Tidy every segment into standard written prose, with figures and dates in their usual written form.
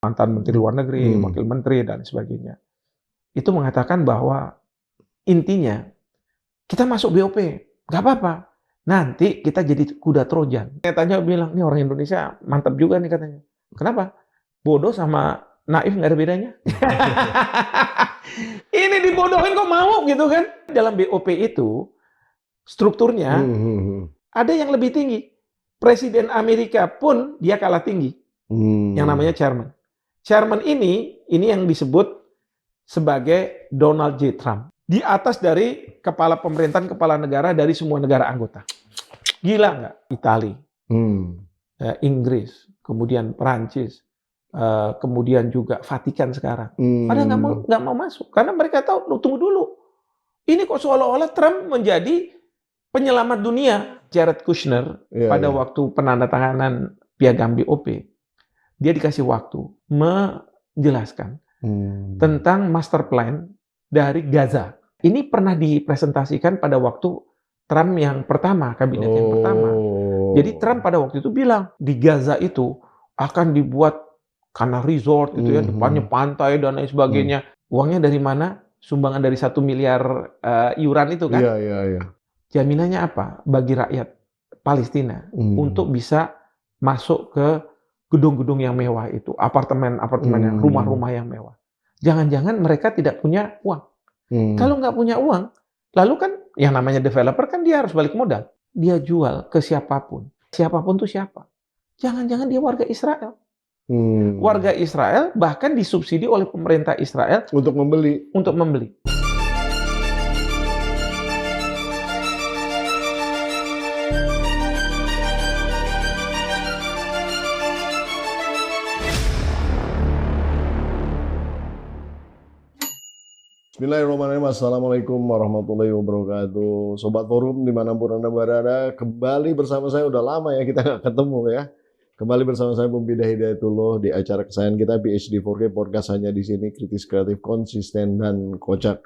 mantan Menteri Luar Negeri, Wakil Menteri, dan sebagainya. Itu mengatakan bahwa intinya kita masuk BOP, nggak apa-apa. Nanti kita jadi kuda Trojan. Netanyahu bilang, ini orang Indonesia mantap juga nih katanya. Kenapa? Bodoh sama naif nggak ada bedanya. Ini dibodohin kok mau gitu kan? Dalam BOP itu strukturnya ada yang lebih tinggi. Presiden Amerika pun dia kalah tinggi. Yang namanya chairman. Chairman ini yang disebut sebagai Donald J. Trump. Di atas dari kepala pemerintahan, kepala negara dari semua negara anggota. Gila nggak? Itali, Inggris, kemudian Perancis, kemudian juga Vatikan sekarang. Padahal nggak mau masuk. Karena mereka tahu, tunggu dulu. Ini kok seolah-olah Trump menjadi penyelamat dunia. Jared Kushner pada waktu penandatanganan piagam BOP, dia dikasih waktu menjelaskan tentang master plan dari Gaza. Ini pernah dipresentasikan pada waktu Trump yang pertama, kabinet yang pertama. Jadi Trump pada waktu itu bilang, di Gaza itu akan dibuat karena resort, itu ya, depannya pantai dan lain sebagainya. Uangnya dari mana? Sumbangan dari 1 miliar iuran itu kan? Iya. Jaminannya apa? Bagi rakyat Palestina untuk bisa masuk ke gedung-gedung yang mewah itu, apartemen-apartemen yang rumah-rumah yang mewah. Jangan-jangan mereka tidak punya uang. Kalau nggak punya uang, lalu kan yang namanya developer kan dia harus balik modal. Dia jual ke siapapun. Siapapun itu siapa? Jangan-jangan dia warga Israel. Warga Israel bahkan disubsidi oleh pemerintah Israel untuk membeli. Bismillahirrahmanirrahim. Assalamualaikum warahmatullahi wabarakatuh. Sobat Forum dimanapun Anda berada, kembali bersama saya. Udah lama ya kita nggak ketemu ya. Kembali bersama saya Pembidah Hidayatullah di acara kesayangan kita PhD 4K Podcast hanya di sini, kritis, kreatif, konsisten, dan kocak.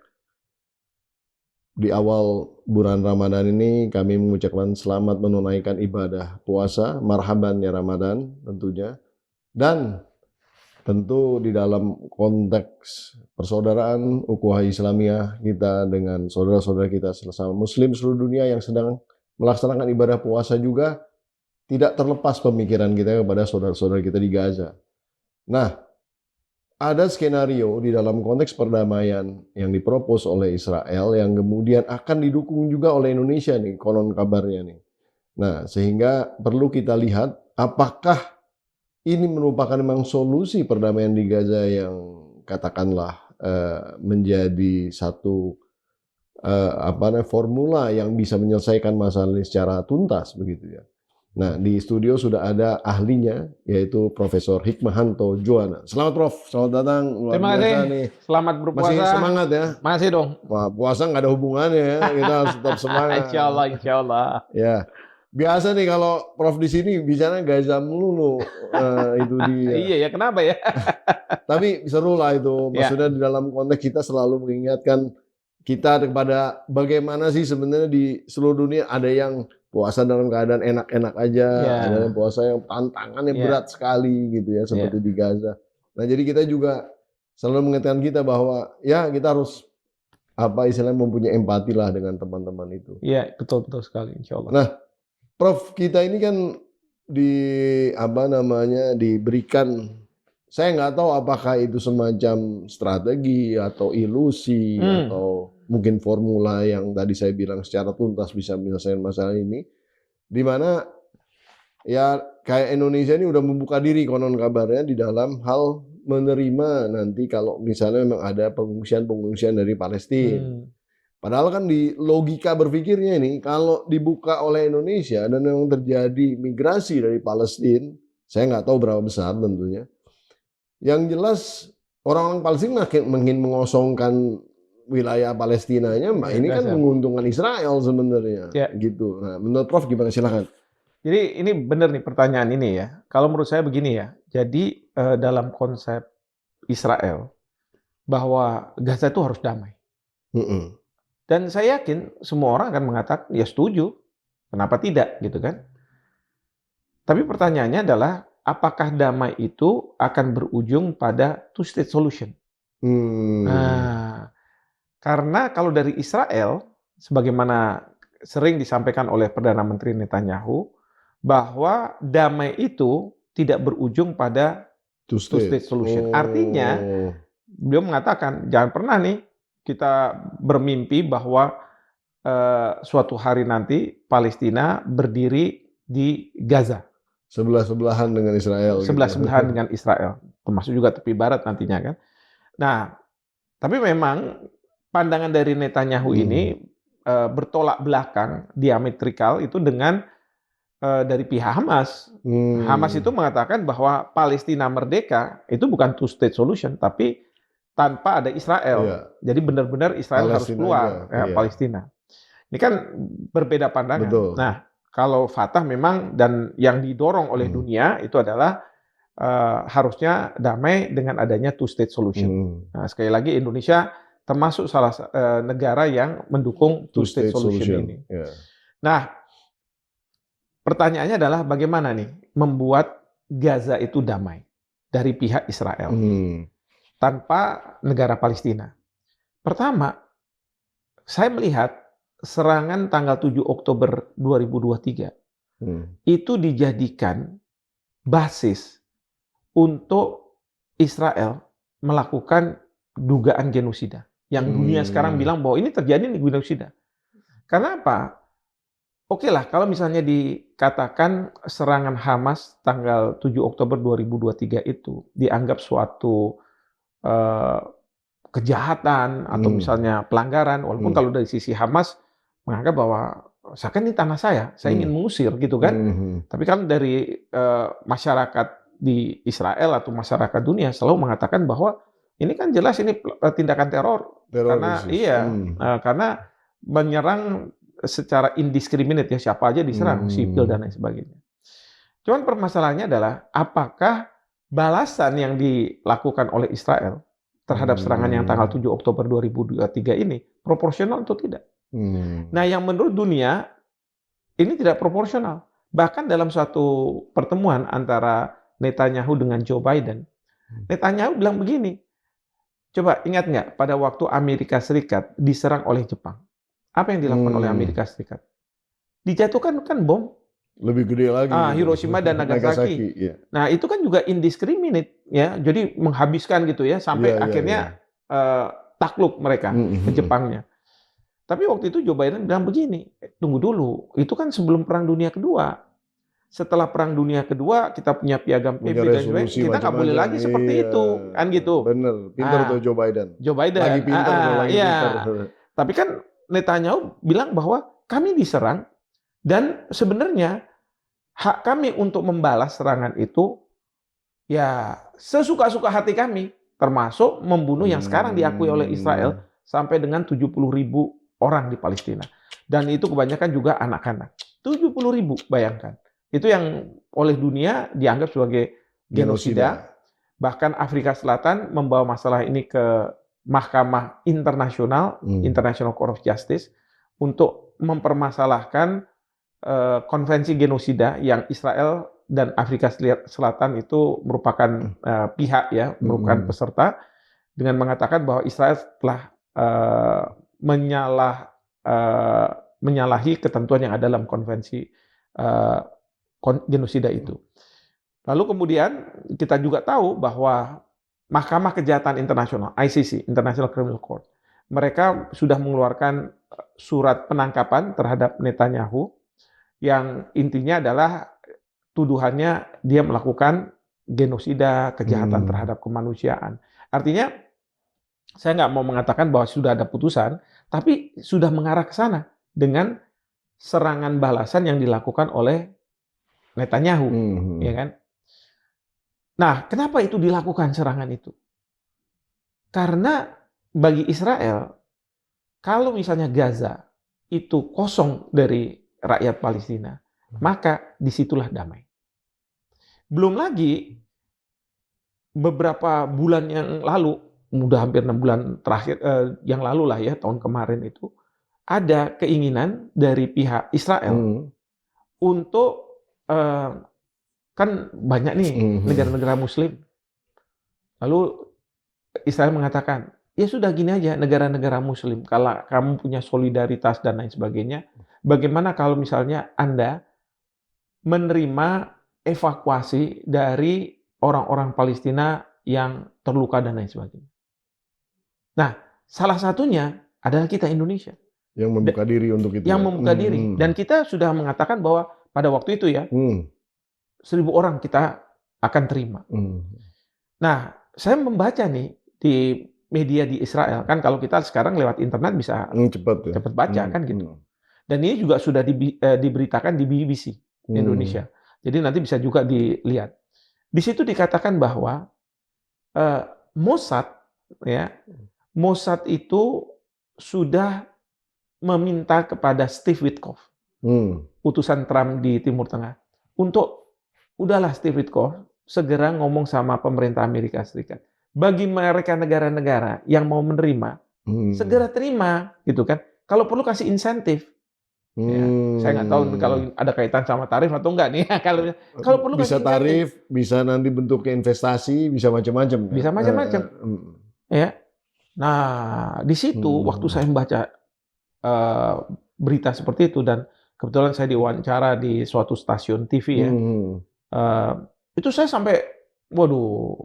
Di awal bulan Ramadan ini kami mengucapkan selamat menunaikan ibadah puasa, marhaban ya Ramadan tentunya. Dan tentu di dalam konteks persaudaraan ukhuwah Islamiyah kita dengan saudara-saudara kita sesama Muslim seluruh dunia yang sedang melaksanakan ibadah puasa juga, tidak terlepas pemikiran kita kepada saudara-saudara kita di Gaza. Nah, ada skenario di dalam konteks perdamaian yang dipropos oleh Israel yang kemudian akan didukung juga oleh Indonesia nih, konon kabarnya nih. Nah, sehingga perlu kita lihat apakah ini merupakan memang solusi perdamaian di Gaza yang katakanlah menjadi satu formula yang bisa menyelesaikan masalah ini secara tuntas begitu ya. Nah, di studio sudah ada ahlinya, yaitu Profesor Hikmahanto Juwana. Selamat Prof, selamat datang. Terima kasih. Nih. Selamat berpuasa. Masih semangat ya? Masih dong. Wah, puasa nggak ada hubungannya ya, kita harus tetap semangat. Insya Allah. Ya. Biasa nih kalau Prof di sini bicaranya Gaza melulu, itu dia. Iya ya, kenapa ya? Tapi seru lah itu, maksudnya di dalam konteks kita selalu mengingatkan kita kepada bagaimana sih sebenarnya di seluruh dunia ada yang puasa dalam keadaan enak-enak aja, ada yang puasa yang tantangannya berat sekali gitu ya, seperti di Gaza. Nah jadi kita juga selalu mengingatkan kita bahwa ya kita harus istilahnya mempunyai empati lah dengan teman-teman itu. Iya, betul sekali, insya Allah. Nah, Prof, kita ini kan diberikan, saya nggak tahu apakah itu semacam strategi atau ilusi atau mungkin formula yang tadi saya bilang secara tuntas bisa menyelesaikan masalah ini, di mana ya kayak Indonesia ini udah membuka diri konon kabarnya di dalam hal menerima nanti kalau misalnya memang ada pengungsian dari Palestina. Padahal kan di logika berpikirnya ini, kalau dibuka oleh Indonesia dan memang terjadi migrasi dari Palestina, saya nggak tahu berapa besar tentunya. Yang jelas orang-orang Palestina makin mengosongkan wilayah Palestinanya, ini kan menguntungkan Israel sebenarnya. Gitu. Nah, menurut Prof gimana? Silakan. Jadi ini benar nih pertanyaan ini ya. Kalau menurut saya begini ya. Jadi dalam konsep Israel bahwa Gaza itu harus damai. Dan saya yakin semua orang akan mengatakan, ya setuju, kenapa tidak, gitu kan. Tapi pertanyaannya adalah, apakah damai itu akan berujung pada two-state solution. Nah, karena kalau dari Israel, sebagaimana sering disampaikan oleh Perdana Menteri Netanyahu, bahwa damai itu tidak berujung pada two-state solution. Artinya, beliau mengatakan, jangan pernah nih kita bermimpi bahwa suatu hari nanti Palestina berdiri di Gaza. Sebelah-sebelahan dengan Israel. Sebelah-sebelahan dengan Israel. Termasuk juga tepi barat nantinya kan. Nah, tapi memang pandangan dari Netanyahu ini bertolak belakang, diametrikal itu dengan dari pihak Hamas. Hamas itu mengatakan bahwa Palestina merdeka itu bukan two-state solution, tapi tanpa ada Israel. Jadi benar-benar Israel harus keluar, Palestina. Ini kan berbeda pandangan. Betul. Nah, kalau Fatah memang dan yang didorong oleh dunia itu adalah harusnya damai dengan adanya two-state solution. Nah, sekali lagi Indonesia termasuk salah negara yang mendukung two-state solution ini. Nah, pertanyaannya adalah bagaimana nih membuat Gaza itu damai dari pihak Israel tanpa negara Palestina. Pertama, saya melihat serangan tanggal 7 Oktober 2023 itu dijadikan basis untuk Israel melakukan dugaan genosida. Yang dunia sekarang bilang bahwa ini terjadi nih genosida. Karena apa? Oke lah, kalau misalnya dikatakan serangan Hamas tanggal 7 Oktober 2023 itu dianggap suatu kejahatan atau misalnya pelanggaran, walaupun kalau dari sisi Hamas menganggap bahwa saya kan ini tanah saya ingin mengusir gitu kan. Tapi kan dari masyarakat di Israel atau masyarakat dunia selalu mengatakan bahwa ini kan jelas ini tindakan teror karena karena menyerang secara indiscriminate ya, siapa aja diserang, sipil dan lain sebagainya. Cuman permasalahannya adalah apakah balasan yang dilakukan oleh Israel terhadap serangan yang tanggal 7 Oktober 2023 ini proporsional atau tidak? Nah, yang menurut dunia ini tidak proporsional. Bahkan dalam suatu pertemuan antara Netanyahu dengan Joe Biden, Netanyahu bilang begini, coba ingat nggak pada waktu Amerika Serikat diserang oleh Jepang? Apa yang dilakukan oleh Amerika Serikat? Dijatuhkan kan bom. Lebih gede lagi. Hiroshima dan Nagasaki. Nah, itu kan juga indiscriminate ya. Jadi menghabiskan gitu ya sampai akhirnya takluk mereka ke Jepangnya. Tapi waktu itu Joe Biden bilang begini, tunggu dulu, itu kan sebelum Perang Dunia Kedua. Setelah Perang Dunia Kedua, kita punya piagam PB dan sebagainya, kita nggak boleh lagi seperti itu, kan gitu. Bener, pinter tuh Joe Biden. Joe Biden. Lagi pinter, pinter. Tapi kan Netanyahu bilang bahwa kami diserang, dan sebenarnya hak kami untuk membalas serangan itu, ya sesuka-suka hati kami, termasuk membunuh yang sekarang diakui oleh Israel, sampai dengan 70.000 orang di Palestina. Dan itu kebanyakan juga anak-anak. 70.000, bayangkan. Itu yang oleh dunia dianggap sebagai genosida. Bahkan Afrika Selatan membawa masalah ini ke Mahkamah Internasional, International Court of Justice, untuk mempermasalahkan konvensi genosida yang Israel dan Afrika Selatan itu merupakan pihak ya, merupakan peserta, dengan mengatakan bahwa Israel telah menyalahi ketentuan yang ada dalam konvensi genosida itu. Lalu kemudian kita juga tahu bahwa Mahkamah Kejahatan Internasional, ICC, International Criminal Court, mereka sudah mengeluarkan surat penangkapan terhadap Netanyahu yang intinya adalah tuduhannya dia melakukan genosida, kejahatan terhadap kemanusiaan. Artinya saya nggak mau mengatakan bahwa sudah ada putusan, tapi sudah mengarah ke sana dengan serangan balasan yang dilakukan oleh Netanyahu, ya kan? Nah, kenapa itu dilakukan serangan itu? Karena bagi Israel, kalau misalnya Gaza itu kosong dari rakyat Palestina, maka disitulah damai. Belum lagi beberapa bulan yang lalu, udah hampir 6 bulan terakhir yang lalu lah ya, tahun kemarin itu, ada keinginan dari pihak Israel untuk kan banyak nih negara-negara Muslim. Lalu Israel mengatakan, ya sudah gini aja, negara-negara Muslim, kalau kamu punya solidaritas dan lain sebagainya, bagaimana kalau misalnya Anda menerima evakuasi dari orang-orang Palestina yang terluka dan lain sebagainya. Nah, salah satunya adalah kita Indonesia. Yang membuka diri untuk itu. Yang membuka diri. Dan kita sudah mengatakan bahwa pada waktu itu ya, 1.000 orang kita akan terima. Nah, saya membaca nih di media di Israel, kan kalau kita sekarang lewat internet bisa cepat baca kan gitu. Dan ini juga sudah diberitakan di BBC Indonesia. Jadi nanti bisa juga dilihat. Di situ dikatakan bahwa Mossad, ya, Mossad itu sudah meminta kepada Steve Witkoff, utusan Trump di Timur Tengah, untuk udahlah Steve Witkoff segera ngomong sama pemerintah Amerika Serikat. Bagi mereka negara-negara yang mau menerima, segera terima, gitu kan. Kalau perlu kasih insentif. Ya, saya nggak tahu kalau ada kaitan sama tarif atau enggak nih. Kalau perlu bisa tarif, bisa nanti bentuknya investasi, bisa macam-macam. Bisa macam-macam. Ya. Nah, di situ waktu saya membaca berita seperti itu, dan kebetulan saya diwawancara di suatu stasiun TV ya, itu saya sampai, waduh,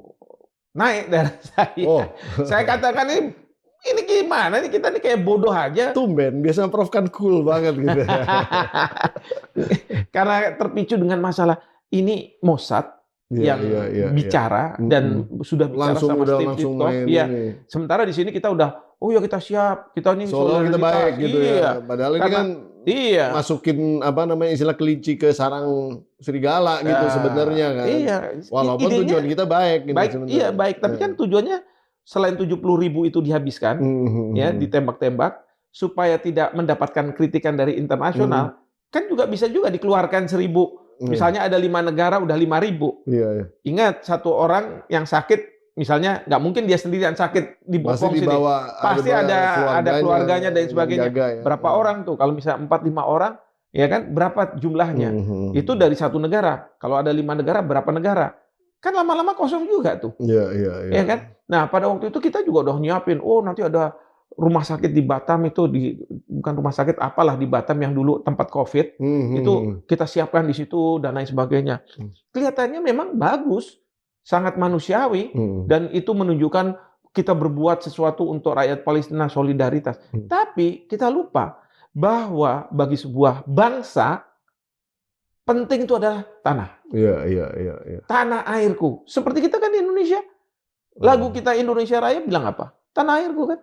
naik darah saya. Saya katakan ini gimana nih, kita nih kayak bodoh aja. Tumben, biasanya Prof kan cool banget gitu. Karena terpicu dengan masalah ini Mossad yang bicara dan sudah bicara sama Steve Witkoff. Iya. Sementara di sini kita udah, oh ya kita siap, kita ini soalnya kita baik gitu ya. Padahal ini kan masukin apa namanya istilah kelinci ke sarang serigala gitu sebenarnya kan. Iya. Walaupun tujuan kita baik. Iya baik, tapi kan tujuannya selain 70.000 itu dihabiskan, ya ditembak-tembak supaya tidak mendapatkan kritikan dari internasional, kan juga bisa juga dikeluarkan 1.000. Misalnya ada 5 negara udah 5.000. Ingat, satu orang yang sakit, misalnya nggak mungkin dia sendirian sakit di Bopong sini. Pasti ada keluarganya dan sebagainya. Berapa orang tuh? Kalau misalnya 4-5 orang, ya kan berapa jumlahnya? Itu dari satu negara. Kalau ada 5 negara, berapa negara? Kan lama-lama kosong juga tuh. Ya kan? Nah, pada waktu itu kita juga udah nyiapin, oh nanti ada rumah sakit di Batam itu, bukan rumah sakit apalah di Batam yang dulu tempat COVID, itu kita siapkan di situ dan lain sebagainya. Kelihatannya memang bagus, sangat manusiawi, dan itu menunjukkan kita berbuat sesuatu untuk rakyat Palestina, solidaritas. Tapi kita lupa bahwa bagi sebuah bangsa, penting itu adalah tanah. Tanah airku. Seperti kita kan di Indonesia. Lagu kita Indonesia Raya bilang apa? Tanah airku kan?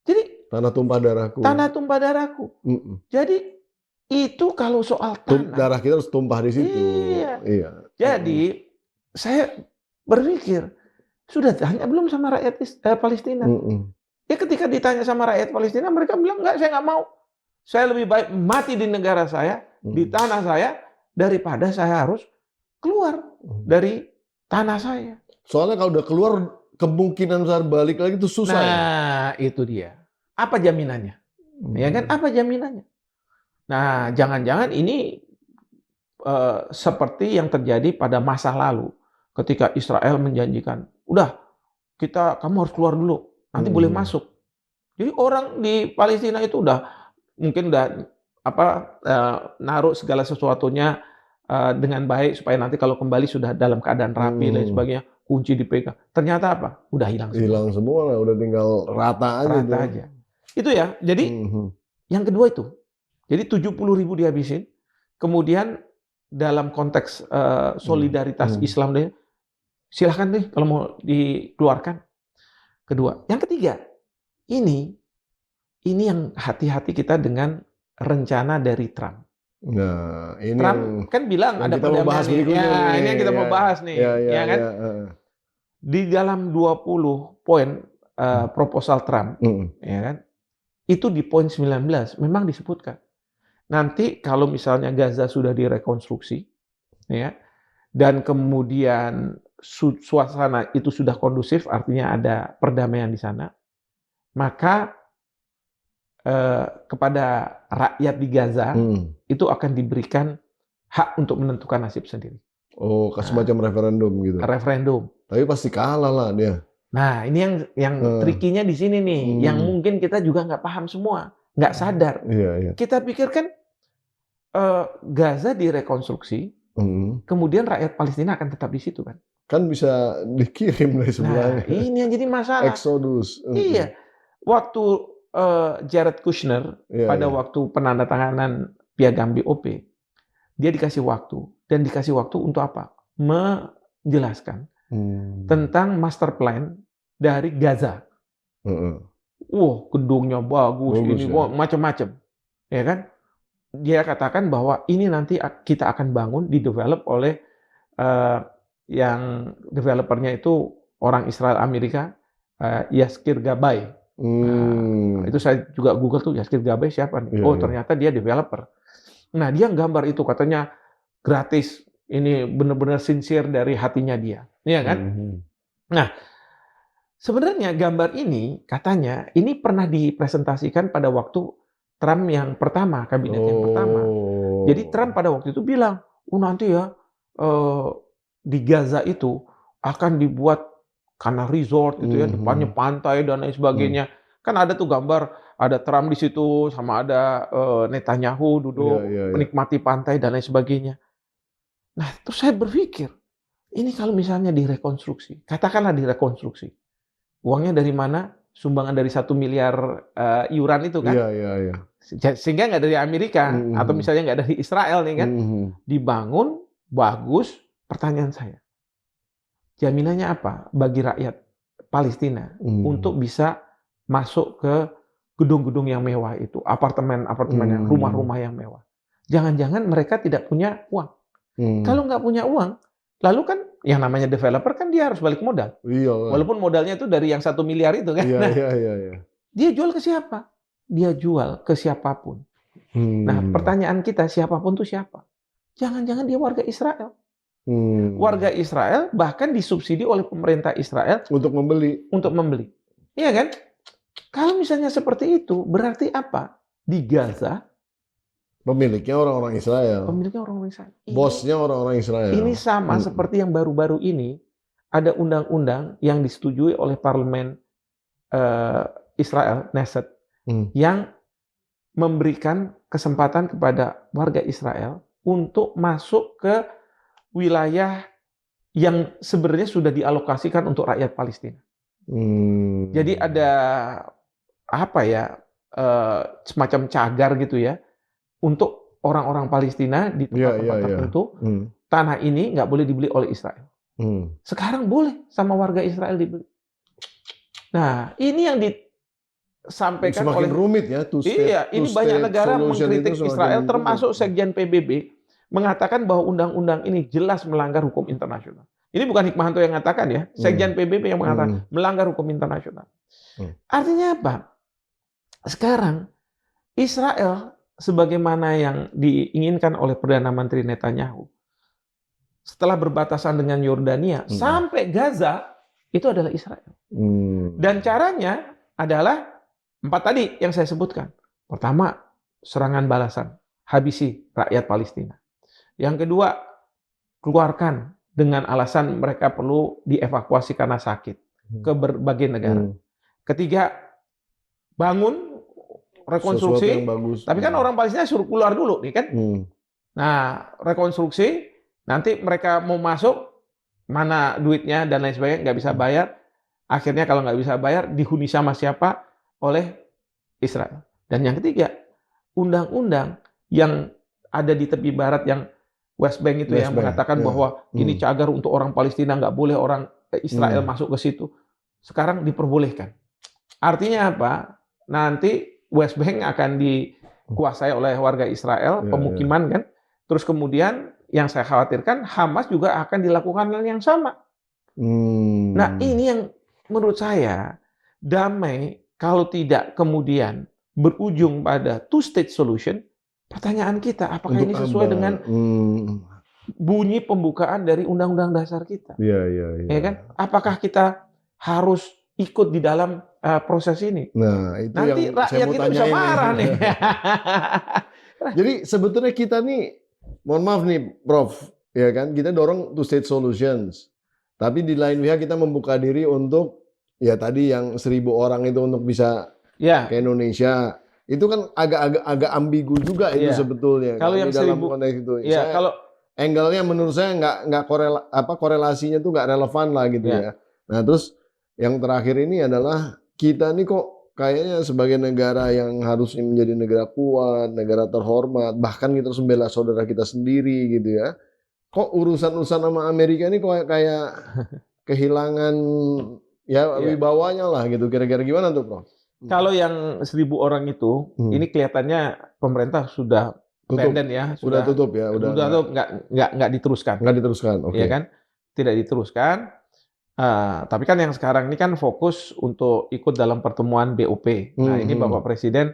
Jadi tanah tumpah darahku. Tanah tumpah darahku. Jadi itu kalau soal tanah. Darah kita harus tumpah di situ. Iya. Jadi saya berpikir, sudah tanya belum sama rakyat Palestina? Ya ketika ditanya sama rakyat Palestina, mereka bilang enggak, saya nggak mau. Saya lebih baik mati di negara saya, di tanah saya, daripada saya harus keluar dari tanah saya. Soalnya kalau udah keluar, kemungkinan besar balik lagi itu susah. Nah, itu dia. Apa jaminannya? Ya kan? Apa jaminannya? Nah, jangan-jangan ini seperti yang terjadi pada masa lalu, ketika Israel menjanjikan, udah, kamu harus keluar dulu, nanti boleh masuk. Jadi orang di Palestina itu mungkin naruh segala sesuatunya dengan baik supaya nanti kalau kembali sudah dalam keadaan rapi dan sebagainya, kunci dipegang. Ternyata apa? Udah hilang semua. Hilang semua lah, udah tinggal rata aja. Itu ya. Jadi yang kedua itu. Jadi 70.000 dihabisin. Kemudian dalam konteks solidaritas Islam deh, silahkan deh kalau mau dikeluarkan. Kedua. Yang ketiga, ini yang hati-hati kita dengan rencana dari Trump. Nah, ini Trump kan bilang ada perdamaian nih. Ini yang kita mau bahas nih, kan? Di dalam 20 poin proposal Trump, ya kan? Itu di poin 19 memang disebutkan. Nanti kalau misalnya Gaza sudah direkonstruksi, ya, dan kemudian suasana itu sudah kondusif, artinya ada perdamaian di sana, maka kepada rakyat di Gaza itu akan diberikan hak untuk menentukan nasib sendiri. Oh, semacam referendum gitu. Referendum. Tapi pasti kalah lah dia. Nah, ini yang trikinya di sini nih, yang mungkin kita juga nggak paham semua, nggak sadar. Iya. Kita pikir kan Gaza direkonstruksi, kemudian rakyat Palestina akan tetap di situ kan? Kan bisa dikirim dari sebelahnya. Nah, ini yang jadi masalah. Exodus. Iya, waktu Jared Kushner pada waktu penandatanganan piagam BOP, dia dikasih waktu dan dikasih waktu untuk apa? Menjelaskan tentang master plan dari Gaza. Gedungnya bagus ini ya. Macam-macam, ya kan? Dia katakan bahwa ini nanti kita akan bangun, didevelop oleh yang developernya itu orang Israel Amerika, Yaskir Gabay. Nah, itu saya juga Google tuh Yaskir Gabay siapa nih? Ternyata dia developer. Nah, dia gambar itu katanya gratis. Ini benar-benar sincere dari hatinya dia, ya kan? Nah, sebenarnya gambar ini katanya ini pernah dipresentasikan pada waktu Trump yang pertama, kabinet yang pertama. Jadi Trump pada waktu itu bilang, nanti ya di Gaza itu akan dibuat karena resort itu ya, depannya pantai dan lain sebagainya. Kan ada tuh gambar, ada Trump di situ sama ada Netanyahu duduk menikmati pantai dan lain sebagainya. Nah, terus saya berpikir, ini kalau misalnya direkonstruksi, katakanlah direkonstruksi, uangnya dari mana? Sumbangan dari 1 miliar iuran itu kan? Iya. Sehingga nggak dari Amerika, atau misalnya nggak dari Israel nih kan? Dibangun, bagus. Pertanyaan saya, jaminannya apa bagi rakyat Palestina untuk bisa masuk ke gedung-gedung yang mewah itu, apartemen-apartemen, rumah-rumah yang mewah? Jangan-jangan mereka tidak punya uang. Kalau nggak punya uang, lalu kan yang namanya developer kan dia harus balik modal. Walaupun modalnya itu dari yang 1 miliar itu kan. Iya. Dia jual ke siapa? Dia jual ke siapapun. Nah, pertanyaan kita, siapapun itu siapa? Jangan-jangan dia warga Israel. Warga Israel bahkan disubsidi oleh pemerintah Israel untuk membeli. Iya kan? Kalau misalnya seperti itu, berarti apa? Di Gaza pemiliknya orang-orang Israel. Bosnya orang-orang Israel. Ini sama seperti yang baru-baru ini ada undang-undang yang disetujui oleh parlemen Israel, Knesset, yang memberikan kesempatan kepada warga Israel untuk masuk ke wilayah yang sebenarnya sudah dialokasikan untuk rakyat Palestina. Jadi ada semacam cagar gitu ya, untuk orang-orang Palestina di tempat-tempat tertentu, tanah ini nggak boleh dibeli oleh Israel. Sekarang boleh sama warga Israel dibeli. Nah, ini yang disampaikan semakin rumit ya. Ini banyak negara mengkritik Israel, termasuk Sekjen PBB, mengatakan bahwa undang-undang ini jelas melanggar hukum internasional. Ini bukan Hikmahanto yang mengatakan ya, Sekjen PBB yang mengatakan melanggar hukum internasional. Artinya apa? Sekarang Israel sebagaimana yang diinginkan oleh Perdana Menteri Netanyahu, setelah berbatasan dengan Yordania sampai Gaza, itu adalah Israel. Dan caranya adalah 4 tadi yang saya sebutkan. Pertama, serangan balasan, habisi rakyat Palestina. Yang kedua, keluarkan dengan alasan mereka perlu dievakuasi karena sakit ke berbagai negara. Ketiga, bangun rekonstruksi, tapi kan orang Palestina suruh keluar dulu nih kan. Nah, rekonstruksi, nanti mereka mau masuk, mana duitnya dan lain sebagainya, nggak bisa bayar. Akhirnya kalau nggak bisa bayar, dihuni sama siapa? Oleh Israel. Dan yang ketiga, undang-undang yang ada di tepi barat yang West Bank itu yang mengatakan bahwa ini cagar untuk orang Palestina, nggak boleh orang Israel masuk ke situ. Sekarang diperbolehkan. Artinya apa? Nanti West Bank akan dikuasai oleh warga Israel, pemukiman kan. Terus kemudian yang saya khawatirkan Hamas juga akan dilakukan hal yang sama. Nah, ini yang menurut saya damai kalau tidak kemudian berujung pada two-state solution. Pertanyaan kita, apakah ini sesuai dengan bunyi pembukaan dari Undang-Undang Dasar kita? Ya kan? Apakah kita harus ikut di dalam proses ini? Nah, itu nanti yang rakyat kita bisa marah nih. Jadi sebetulnya kita nih, mohon maaf nih, Prof. ya kan? Kita dorong two state solutions. Tapi di lain pihak kita membuka diri untuk ya tadi yang 1.000 orang itu untuk bisa Ya, ke Indonesia. Itu kan agak ambigu juga itu ya. sebetulnya Kalau kan, yang di dalam 1.000, konteks itu. ya Saya kalau angle-nya menurut saya nggak korelasinya tuh nggak relevan lah gitu ya, ya. Nah terus yang terakhir ini adalah kita nih kok kayaknya sebagai negara yang harusnya menjadi negara kuat, negara terhormat, bahkan kita harus membela saudara kita sendiri gitu ya. Kok urusan-urusan sama Amerika ini kok kayak kehilangan ya ya. wibawanya lah gitu. Kira-kira gimana tuh, Prof? Kalau yang 1.000 orang itu, ini kelihatannya pemerintah sudah Tutup. abandon ya, Udah tutup ya, udah tutup, nggak diteruskan, nggak diteruskan. Oke. ya kan? Tidak diteruskan. Tapi kan yang sekarang ini kan fokus untuk ikut dalam pertemuan BOP. Nah, ini Bapak Presiden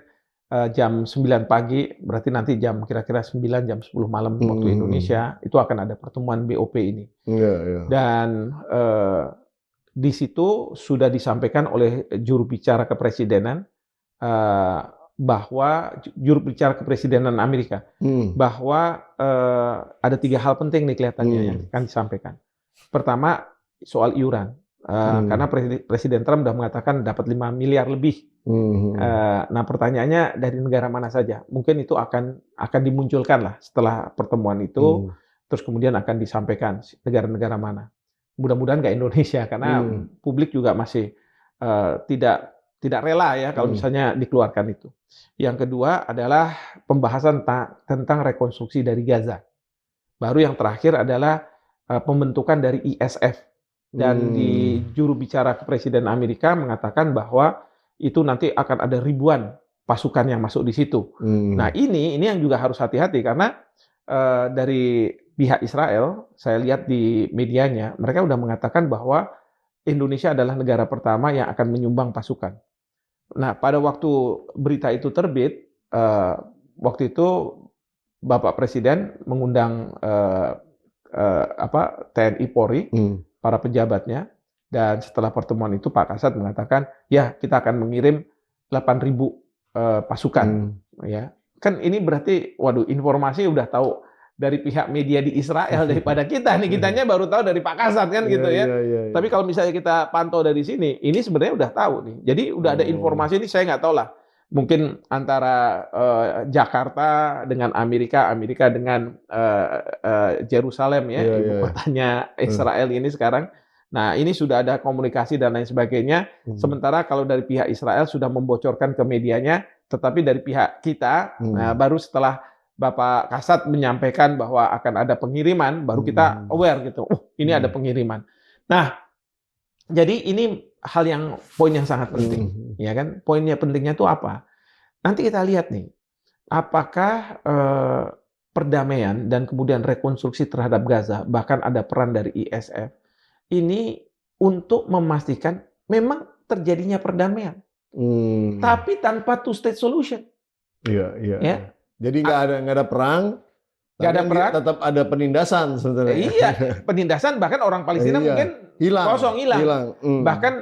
jam 9 pagi, berarti nanti jam kira-kira 9, jam 10 malam waktu Indonesia, itu akan ada pertemuan BOP ini. Iya, iya. Dan di situ sudah disampaikan oleh juru bicara kepresidenan bahwa juru bicara kepresidenan Amerika bahwa ada 3 hal penting nih kelihatannya yang akan disampaikan. Pertama, soal iuran. Karena Presiden Trump sudah mengatakan dapat 5 miliar lebih. Nah, pertanyaannya dari negara mana saja? Mungkin itu akan dimunculkan lah setelah pertemuan itu, terus kemudian akan disampaikan negara-negara mana. Mudah-mudahan nggak Indonesia, karena publik juga masih tidak rela ya kalau misalnya dikeluarkan itu. Yang kedua adalah pembahasan tentang rekonstruksi dari Gaza. Baru yang terakhir adalah pembentukan dari ISF. Dan di juru bicara Presiden Amerika mengatakan bahwa itu nanti akan ada ribuan pasukan yang masuk di situ. Nah ini yang juga harus hati-hati karena dari pihak Israel, saya lihat di medianya, mereka sudah mengatakan bahwa Indonesia adalah negara pertama yang akan menyumbang pasukan. Nah, pada waktu berita itu terbit, waktu itu Bapak Presiden mengundang TNI Polri, para pejabatnya, dan setelah pertemuan itu Pak Kasat mengatakan, ya kita akan mengirim 8.000 pasukan. Ya, kan ini berarti, waduh, informasi udah tahu dari pihak media di Israel daripada kita nih, kitanya baru tahu dari Pak Kasat kan gitu ya. Tapi kalau misalnya kita pantau dari sini, ini sebenarnya udah tahu nih. Jadi udah ada informasi ini, saya nggak tahu lah. Mungkin antara Jakarta dengan Amerika dengan Yerusalem ya, ibu kotanya Israel ini sekarang. Nah, ini sudah ada komunikasi dan lain sebagainya. Sementara kalau dari pihak Israel sudah membocorkan ke medianya, tetapi dari pihak kita, baru setelah Bapak Kasat menyampaikan bahwa akan ada pengiriman, baru kita aware gitu. Oh, ini ada pengiriman. Nah, jadi ini poin yang sangat penting, ya kan? Poinnya pentingnya itu apa? Nanti kita lihat nih, apakah perdamaian dan kemudian rekonstruksi terhadap Gaza, bahkan ada peran dari ISF, ini untuk memastikan memang terjadinya perdamaian, tapi tanpa two-state solution. Iya. Jadi nggak ada perang. Nggak ada perang, tetap ada penindasan sebenarnya. Iya, penindasan, bahkan orang Palestina mungkin kosong, hilang. Bahkan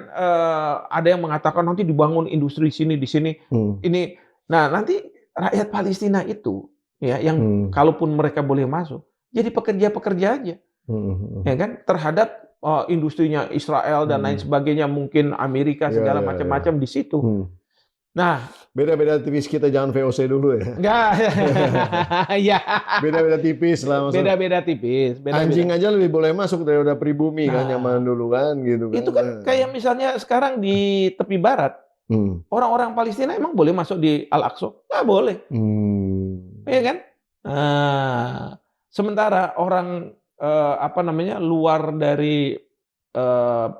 ada yang mengatakan nanti dibangun industri di sini. Ini, nah nanti rakyat Palestina itu, ya, yang kalaupun mereka boleh masuk, jadi pekerja-pekerja aja, ya kan, terhadap industrinya Israel dan lain sebagainya, mungkin Amerika segala macam-macam di situ. Nah, beda-beda tipis, kita jangan VOC dulu ya. Enggak. Ya. Beda-beda tipis lah. Beda-beda tipis. Anjing aja lebih boleh masuk daripada pribumi kan, zaman dulu kan gitu kan. Itu kan kayak misalnya sekarang di tepi barat. Orang-orang Palestina emang boleh masuk di Al-Aqsa? Nggak boleh. Iya kan? Sementara orang luar dari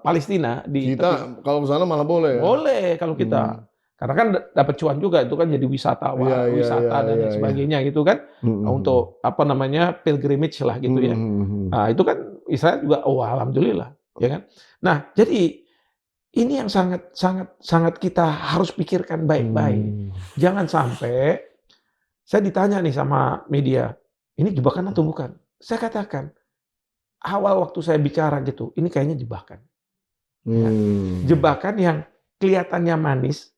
Palestina di kita kalau ke sana malah boleh. Boleh kalau kita. Karena kan dapat cuan juga, itu kan jadi wisata dan lain sebagainya gitu kan, untuk pilgrimage lah gitu ya. Nah, itu kan Israel juga, alhamdulillah, ya kan. Nah, jadi ini yang sangat kita harus pikirkan baik-baik. Jangan sampai saya ditanya nih sama media, ini jebakan atau bukan? Saya katakan awal waktu saya bicara gitu, ini kayaknya jebakan. Ya. Jebakan yang kelihatannya manis,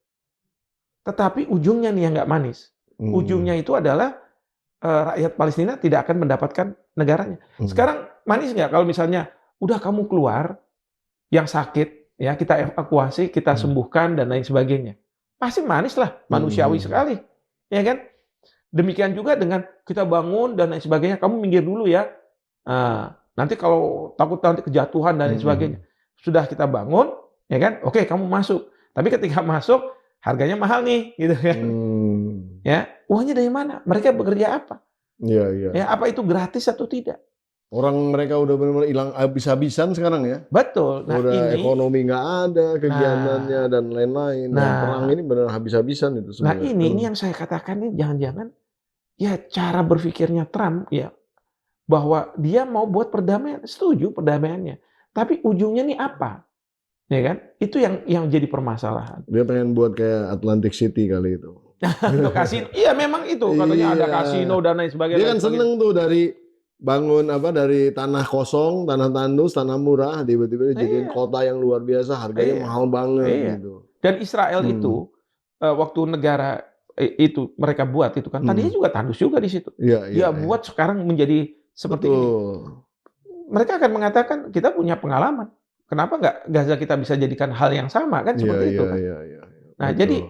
tetapi ujungnya nih yang nggak manis. Ujungnya itu adalah rakyat Palestina tidak akan mendapatkan negaranya. Sekarang manis nggak kalau misalnya udah kamu keluar, yang sakit ya kita evakuasi, kita sembuhkan dan lain sebagainya. Pasti manis lah, manusiawi sekali, ya kan? Demikian juga dengan kita bangun dan lain sebagainya. Kamu minggir dulu ya. Nanti kalau takut nanti kejatuhan dan lain sebagainya. Sudah kita bangun, ya kan? Oke, kamu masuk. Tapi ketika masuk harganya mahal nih, gitu kan? Ya, uangnya dari mana? Mereka bekerja apa? Iya. Ya, apa itu gratis atau tidak? Orang mereka udah benar-benar hilang habis-habisan sekarang ya. Betul. Nah, udah ekonomi nggak ada, kegiatannya dan lain-lain. Dan perang ini benar habis-habisan itu Nah, sebenarnya. ini yang saya katakan ini jangan-jangan ya cara berpikirnya Trump ya bahwa dia mau buat perdamaian, setuju perdamaiannya. Tapi ujungnya nih apa? Ya kan? Itu yang jadi permasalahan. Dia pengen buat kayak Atlantic City kali itu. Untuk kasino. Iya, memang itu katanya ada kasino dan lain sebagainya. Dia kan seneng tuh dari bangun dari tanah kosong, tanah tandus, tanah murah, tiba-tiba dijadiin kota yang luar biasa, harganya mahal banget gitu. Dan Israel itu waktu negara itu mereka buat itu kan, tadinya juga tandus juga di situ. Dia buat sekarang menjadi seperti ini. Mereka akan mengatakan kita punya pengalaman. Kenapa nggak Gaza kita bisa jadikan hal yang sama kan seperti itu kan? Nah, jadi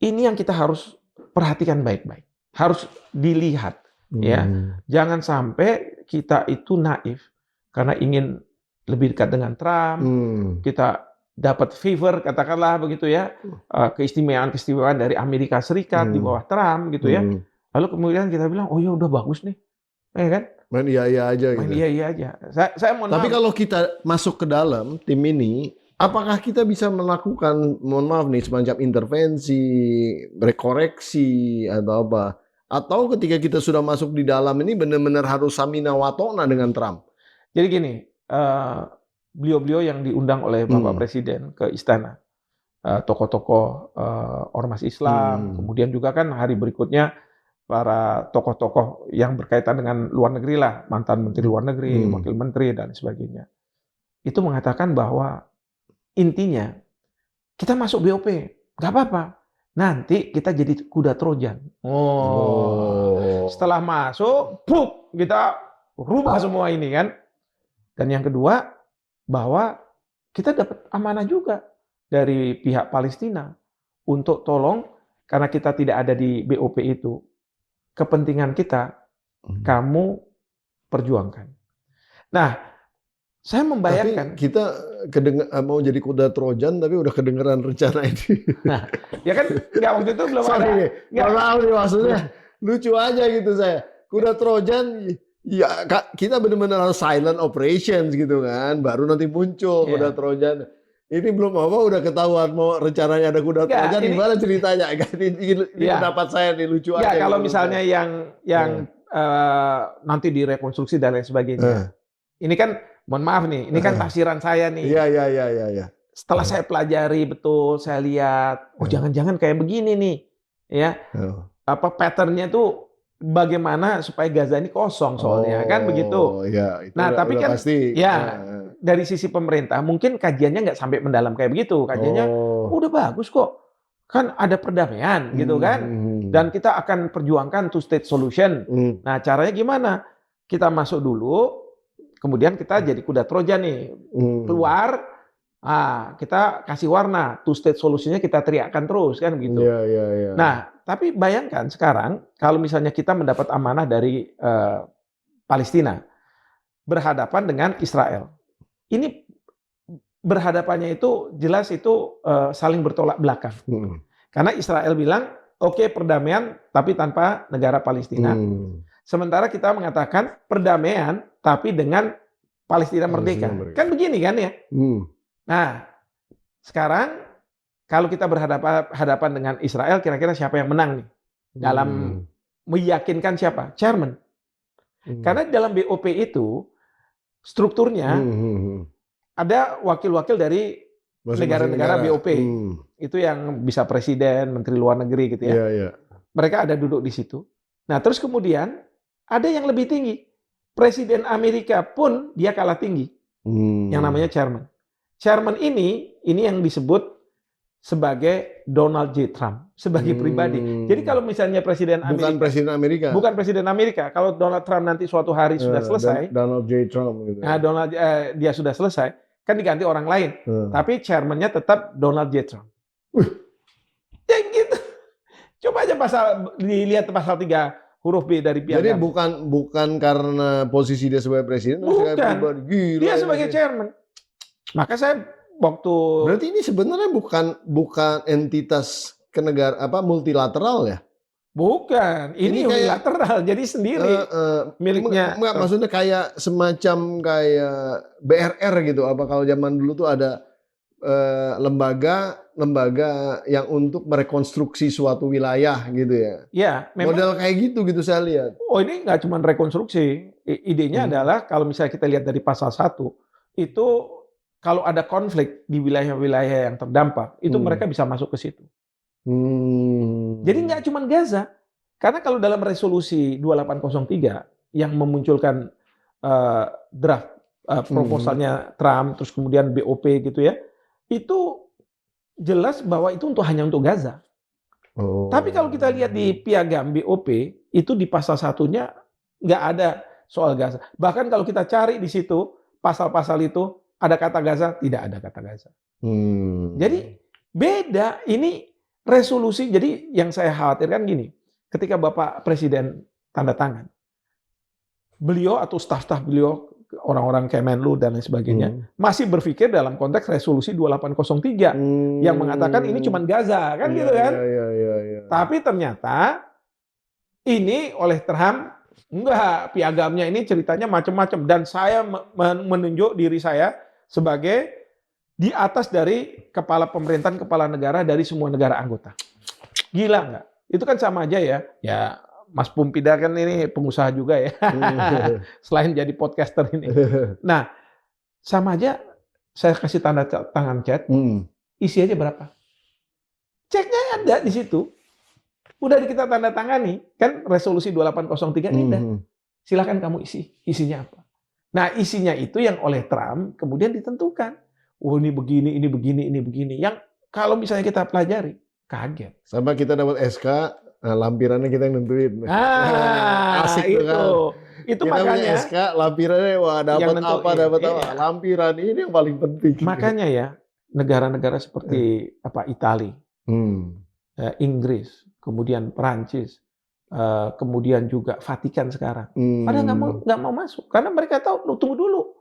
ini yang kita harus perhatikan baik-baik. Harus dilihat. Ya, jangan sampai kita itu naif karena ingin lebih dekat dengan Trump, kita dapat favor katakanlah begitu ya, keistimewaan dari Amerika Serikat di bawah Trump gitu ya. Lalu kemudian kita bilang, oh ya udah bagus nih, ya kan? Main iya aja. Main gitu. iya aja. Saya mohon Tapi maaf. kalau kita masuk ke dalam tim ini, apakah kita bisa melakukan, mohon maaf nih, semacam intervensi, rekoreksi atau apa? Atau ketika kita sudah masuk di dalam ini benar-benar harus samina watona dengan Trump? Jadi gini, beliau-beliau yang diundang oleh Bapak Presiden ke istana, tokoh-tokoh ormas Islam, kemudian juga kan hari berikutnya para tokoh-tokoh yang berkaitan dengan luar negeri lah, mantan Menteri Luar Negeri, Wakil Menteri dan sebagainya, itu mengatakan bahwa intinya kita masuk BOP, nggak apa-apa. Nanti kita jadi kuda Trojan. Setelah masuk, kita rubah semua ini kan. Dan yang kedua, bahwa kita dapat amanah juga dari pihak Palestina untuk tolong, karena kita tidak ada di BOP itu, kepentingan kita, kamu perjuangkan. Nah, saya membayangkan. Tapi kita mau jadi kuda Trojan, tapi udah kedengeran rencana ini. Nah, ya kan nggak waktu itu belum ada. Nggak tahu nih maksudnya. Lucu aja gitu saya. Kuda Trojan, ya kita benar-benar harus silent operations gitu kan. Baru nanti muncul kuda Trojan. Ini belum udah ketahuan mau rencananya ada kuda Trojan. Gimana ceritanya? Ini pendapat saya nih, lucu aja. Ya kalau gitu, misalnya yang nanti direkonstruksi dan lain sebagainya. Ini kan, mohon maaf nih, ini kan tafsiran saya nih. Iya. Setelah saya pelajari betul, saya lihat, jangan-jangan kayak begini nih, ya. Apa patternnya tuh bagaimana supaya Gaza ini kosong soalnya kan begitu. Iya, itu nah, tapi kan pasti. Dari sisi pemerintah mungkin kajiannya nggak sampai mendalam kayak begitu. Kajiannya udah bagus kok. Kan ada perdamaian gitu kan. Dan kita akan perjuangkan two state solution. Nah, caranya gimana? Kita masuk dulu, kemudian kita jadi kuda Trojan nih. Keluar, kita kasih warna. Two state solution-nya kita teriakkan terus kan gitu. Iya. Nah, tapi bayangkan sekarang kalau misalnya kita mendapat amanah dari Palestina berhadapan dengan Israel. Ini berhadapannya itu jelas itu saling bertolak belakang. Karena Israel bilang, oke, perdamaian tapi tanpa negara Palestina. Sementara kita mengatakan perdamaian tapi dengan Palestina merdeka. Kan begini kan ya? Nah, sekarang kalau kita berhadapan dengan Israel, kira-kira siapa yang menang nih? Dalam meyakinkan siapa? Chairman. Karena dalam BOP itu strukturnya ada wakil-wakil dari negara-negara BOP. Itu yang bisa presiden, menteri luar negeri gitu ya. Mereka ada duduk di situ. Nah, terus kemudian ada yang lebih tinggi. Presiden Amerika pun dia kalah tinggi. Yang namanya chairman. Chairman ini yang disebut sebagai Donald J. Trump, sebagai pribadi. Jadi kalau misalnya Presiden Amerika, bukan Presiden Amerika, kalau Donald Trump nanti suatu hari sudah selesai, Donald J. Trump gitu. Nah, dia sudah selesai, kan diganti orang lain. Tapi chairman-nya tetap Donald J. Trump. Ya gitu. Coba aja dilihat pasal 3 huruf B dari piagam. Jadi bukan karena posisi dia sebagai presiden, bukan. Gila, dia sebagai chairman. Maka saya berarti ini sebenarnya bukan entitas multilateral ya? Bukan, ini unilateral, jadi sendiri miliknya. Maksudnya kayak semacam kayak BRR gitu. Apa kalau zaman dulu tuh ada lembaga yang untuk merekonstruksi suatu wilayah gitu ya? Ya, memang, model kayak gitu saya lihat. Oh, ini nggak cuma rekonstruksi. Idenya adalah kalau misalnya kita lihat dari pasal 1 itu, kalau ada konflik di wilayah-wilayah yang terdampak, itu mereka bisa masuk ke situ. Jadi nggak cuma Gaza. Karena kalau dalam resolusi 2803 yang memunculkan draft proposalnya Trump, terus kemudian BOP gitu ya, itu jelas bahwa itu hanya untuk Gaza. Tapi kalau kita lihat di piagam BOP, itu di pasal 1-nya nggak ada soal Gaza. Bahkan kalau kita cari di situ, pasal-pasal itu, ada kata Gaza? Tidak ada kata Gaza. Jadi beda, ini resolusi. Jadi yang saya khawatirkan gini, ketika Bapak Presiden tanda tangan, beliau atau staf-staf beliau, orang-orang Kemenlu dan lain sebagainya, masih berpikir dalam konteks resolusi 2803 yang mengatakan ini cuma Gaza, kan gitu kan? Tapi ternyata ini oleh Trump, enggak, piagamnya ini ceritanya macam-macam, dan saya menunjuk diri saya sebagai di atas dari kepala pemerintahan, kepala negara dari semua negara anggota. Gila nggak? Itu kan sama aja ya. Ya, Mas Pumpida kan ini pengusaha juga ya. Selain jadi podcaster ini. Nah, sama aja saya kasih tanda tangan chat, isi aja berapa. Ceknya ada di situ. Udah kita tanda tangani, kan resolusi 2803 ini udah. Silakan kamu isi. Isinya apa? Nah, isinya itu yang oleh Trump kemudian ditentukan. Oh, ini begini, ini begini, ini begini. Yang kalau misalnya kita pelajari, kaget. Sama kita dapat SK, lampirannya kita yang nentuin. Asik itu. Kan? Itu kita makanya SK, lampirannya wah dapat apa. Lampiran ini yang paling penting. Makanya ya, negara-negara seperti Italia, Inggris, kemudian Perancis, kemudian juga Vatikan sekarang. Padahal nggak mau masuk karena mereka tahu, tunggu dulu.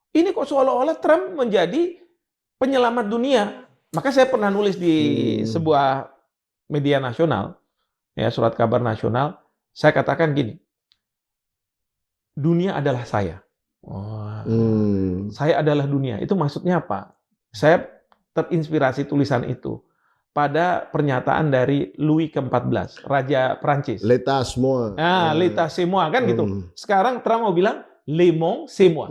Ini kok seolah-olah Trump menjadi penyelamat dunia. Maka saya pernah nulis di sebuah media nasional, ya, surat kabar nasional. Saya katakan gini, dunia adalah saya. Saya adalah dunia. Itu maksudnya apa? Saya terinspirasi tulisan itu pada pernyataan dari Louis ke-14, Raja Prancis. L'état c'est moi. L'état c'est moi, kan gitu. Sekarang Trump mau bilang, le monde c'est moi.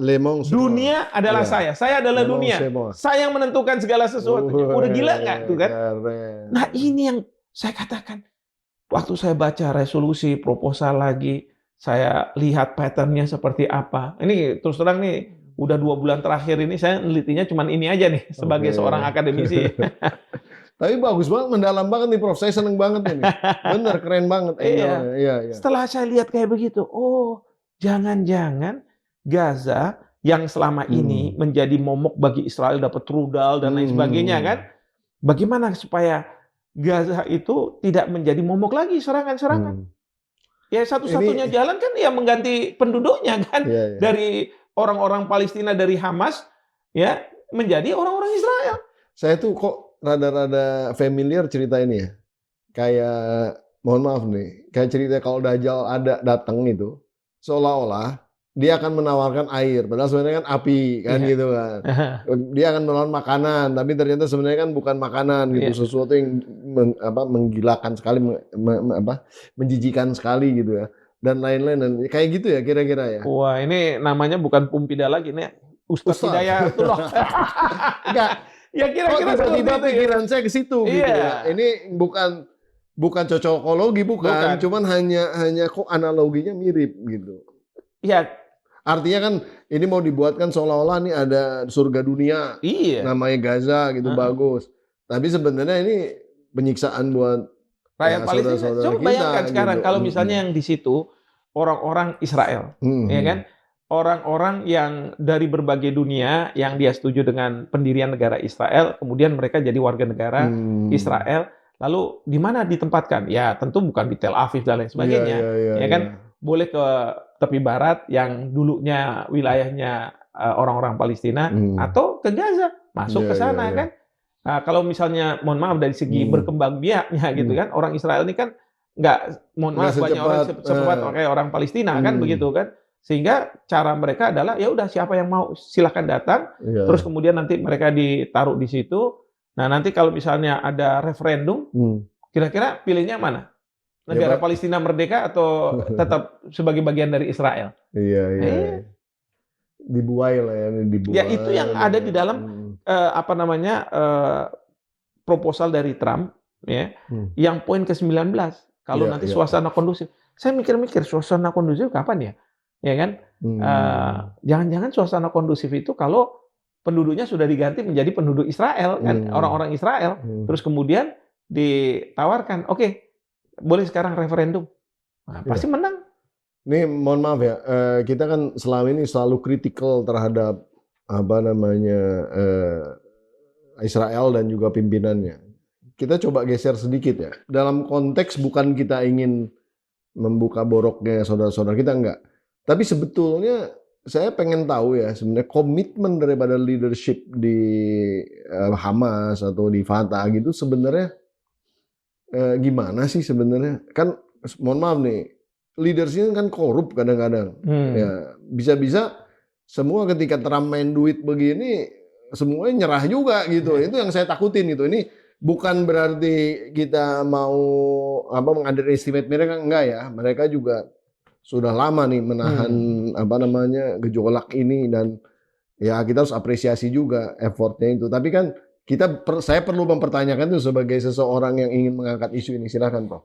Dunia adalah saya adalah dunia. Saya yang menentukan segala sesuatu. Udah gila nggak tuh kan? Nah, ini yang saya katakan. Waktu saya baca resolusi, proposal lagi, saya lihat patternnya seperti apa. Ini terus terang nih, udah 2 bulan terakhir ini saya nelitinya cuma ini aja nih, sebagai seorang akademisi. Tapi bagus banget, mendalam banget nih Prof. Saya seneng banget ini. Bener, keren banget. Iya. Setelah saya lihat kayak begitu, oh jangan-jangan Gaza yang selama ini menjadi momok bagi Israel, dapat rudal dan lain sebagainya kan. Bagaimana supaya Gaza itu tidak menjadi momok lagi serangan-serangan. Ya satu-satunya jalan kan ya mengganti penduduknya kan. Dari orang-orang Palestina, dari Hamas ya menjadi orang-orang Israel. Saya tuh kok rada-rada familiar cerita ini ya. Kayak, mohon maaf nih, kayak cerita kalau Dajjal datang itu, seolah-olah dia akan menawarkan air, padahal sebenarnya kan api kan gitu kan. Dia akan menawarkan makanan, tapi ternyata sebenarnya kan bukan makanan gitu, sesuatu yang menggilakan sekali, menjijikan sekali gitu ya. Dan lain-lain, dan kayak gitu ya kira-kira ya. Wah, ini namanya bukan Pumpida lagi nih, Ustaz Hidayatullah. Enggak. Ya kira-kira tiba-tiba pikiran saya ke situ gitu ya. Ini bukan cocokologi, bukan. Cuman hanya kok analoginya mirip gitu. Iya. Artinya kan ini mau dibuatkan seolah-olah nih ada surga dunia. Namanya Gaza gitu, bagus. Tapi sebenarnya ini penyiksaan buat rakyat ya, Palestina. saudara-saudara Coba kita bayangkan sekarang gitu. kalau misalnya yang di situ orang-orang Israel, ya kan? Orang-orang yang dari berbagai dunia yang dia setuju dengan pendirian negara Israel, kemudian mereka jadi warga negara Israel, lalu di mana ditempatkan? Ya tentu bukan di Tel Aviv dan lain sebagainya, ya kan? Boleh ke tepi barat yang dulunya wilayahnya orang-orang Palestina, atau ke Gaza, masuk ke sana kan? Nah, kalau misalnya, mohon maaf dari segi berkembang biaknya gitu kan, orang Israel ini kan nggak, mohon maaf, banyak orang secepat kayak orang Palestina kan begitu kan. Sehingga cara mereka adalah ya udah siapa yang mau silahkan datang, terus kemudian nanti mereka ditaruh di situ. Nah nanti kalau misalnya ada referendum, kira-kira pilihnya mana? Negara Palestina merdeka atau tetap sebagai bagian dari Israel? Iya. Dibuai lah ya, dibuai. Ya itu yang ada di dalam proposal dari Trump, ya, yang poin ke-19. Kalau nanti suasana kondusif, saya mikir-mikir suasana kondusif kapan ya? Ya kan, jangan-jangan suasana kondusif itu kalau penduduknya sudah diganti menjadi penduduk Israel kan, orang-orang Israel, terus kemudian ditawarkan, oke, boleh sekarang referendum, nah, pasti menang. Ini mohon maaf ya, kita kan selama ini selalu kritikal terhadap Israel dan juga pimpinannya. Kita coba geser sedikit ya, dalam konteks bukan kita ingin membuka boroknya saudara-saudara kita, enggak. Tapi sebetulnya saya pengen tahu ya sebenarnya komitmen daripada leadership di Hamas atau di Fatah gitu sebenarnya gimana sih sebenarnya? Kan mohon maaf nih, leadersnya kan korup kadang-kadang. Ya, bisa-bisa semua ketika Trump main duit begini semuanya nyerah juga gitu. Itu yang saya takutin gitu. Ini bukan berarti kita mau meng-underestimate mereka, enggak ya. Mereka juga sudah lama nih menahan gejolak ini, dan ya kita harus apresiasi juga effortnya itu. Tapi kan saya perlu mempertanyakan itu sebagai seseorang yang ingin mengangkat isu ini. Silakan, Prof.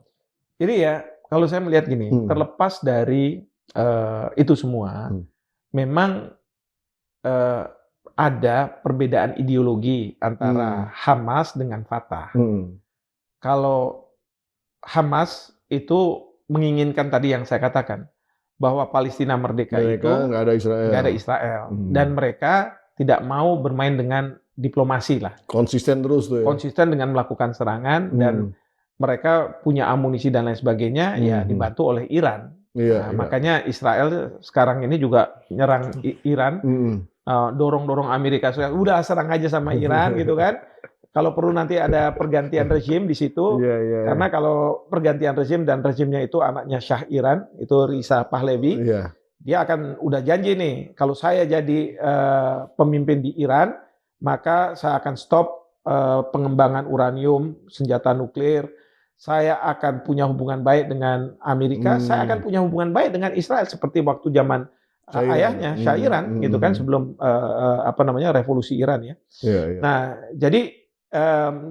Jadi ya kalau saya melihat gini, terlepas dari itu semua, memang ada perbedaan ideologi antara Hamas dengan Fatah. Kalau Hamas itu menginginkan tadi yang saya katakan, bahwa Palestina merdeka itu nggak ada Israel, dan mereka tidak mau bermain dengan diplomasi lah. Konsisten terus tuh ya. Konsisten dengan melakukan serangan dan mereka punya amunisi dan lain sebagainya, ya dibantu oleh Iran. Makanya Israel sekarang ini juga nyerang Iran, dorong-dorong Amerika Serikat, udah serang aja sama Iran gitu kan. Kalau perlu nanti ada pergantian rezim di situ, karena kalau pergantian rezim dan rezimnya itu anaknya Shah Iran, itu Reza Pahlavi, dia akan udah janji nih, kalau saya jadi pemimpin di Iran, maka saya akan stop pengembangan uranium, senjata nuklir, saya akan punya hubungan baik dengan Amerika, saya akan punya hubungan baik dengan Israel seperti waktu zaman ayahnya Shah Iran, gitu kan, sebelum revolusi Iran ya. Nah, jadi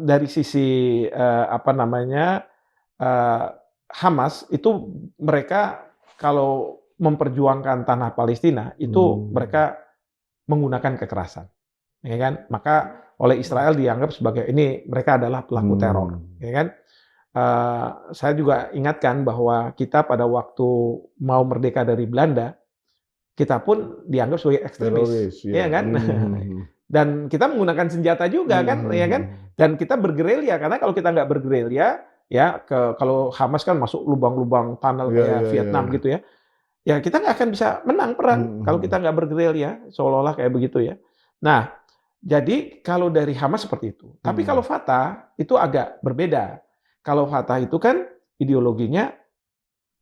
dari sisi Hamas itu mereka kalau memperjuangkan tanah Palestina itu mereka menggunakan kekerasan, ya kan? Maka oleh Israel dianggap sebagai ini mereka adalah pelaku teror, ya kan? Saya juga ingatkan bahwa kita pada waktu mau merdeka dari Belanda, kita pun dianggap sebagai ekstremis, ya kan? Dan kita menggunakan senjata juga kan, ya kan? Dan kita bergerilya, karena kalau kita nggak bergerilya, ya kalau Hamas kan masuk lubang-lubang tunnel kayak Vietnam gitu ya, ya kita nggak akan bisa menang perang kalau kita nggak bergerilya, seolah-olah kayak begitu ya. Nah, jadi kalau dari Hamas seperti itu. Tapi kalau Fatah itu agak berbeda. Kalau Fatah itu kan ideologinya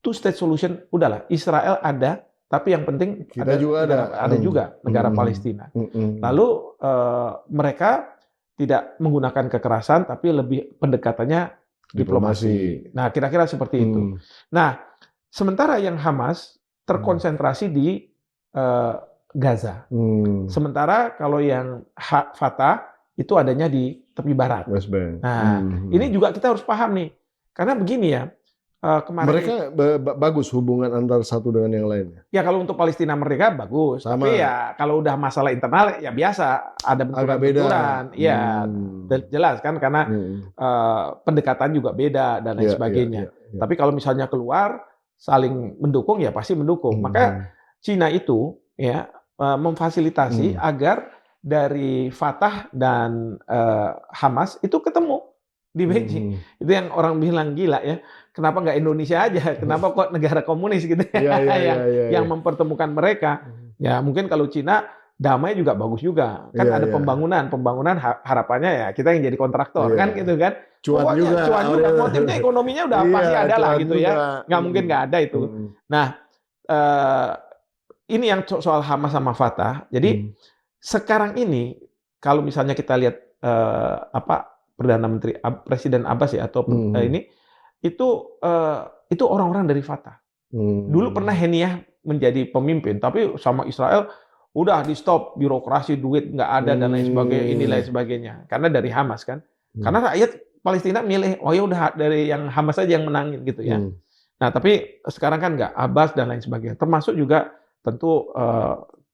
two state solution, udahlah Israel ada, tapi yang penting kita ada juga negara Palestina. Lalu mereka tidak menggunakan kekerasan, tapi lebih pendekatannya diplomasi. Nah, kira-kira seperti itu. Nah, sementara yang Hamas terkonsentrasi di Gaza. Sementara kalau yang Fatah itu adanya di tepi barat. West Bank. Nah, ini juga kita harus paham nih, karena begini ya. kemarin Mereka bagus hubungan antara satu dengan yang lainnya. ya kalau untuk Palestina mereka bagus, Sama. tapi ya kalau udah masalah internal ya biasa ada benturan-benturan. Iya, jelas kan karena pendekatan juga beda dan lain sebagainya. Tapi kalau misalnya keluar saling mendukung ya pasti mendukung. Maka Cina itu ya memfasilitasi agar dari Fatah dan Hamas itu ketemu di Beijing. Itu yang orang bilang gila ya. Kenapa nggak Indonesia aja? Kenapa kok negara komunis gitu yang mempertemukan mereka? Ya mungkin kalau Cina damai juga bagus juga. Kan ada pembangunan harapannya ya kita yang jadi kontraktor kan gitu kan. Cuan juga. Motifnya ekonominya udah pasti ada lah gitu juga. Ya. Nggak mungkin nggak ada itu. Nah ini yang soal Hamas sama Fatah. Jadi sekarang ini kalau misalnya kita lihat Perdana Menteri Presiden Abbas ya atau ini itu orang-orang dari Fatah. Dulu pernah Heniah menjadi pemimpin, tapi sama Israel udah di stop, birokrasi, duit nggak ada dan lain sebagainya, ini lain sebagainya. Karena dari Hamas kan. Karena rakyat Palestina milih, oh ya udah dari yang Hamas aja yang menangin gitu ya. Nah tapi sekarang kan nggak, Abbas dan lain sebagainya. Termasuk juga tentu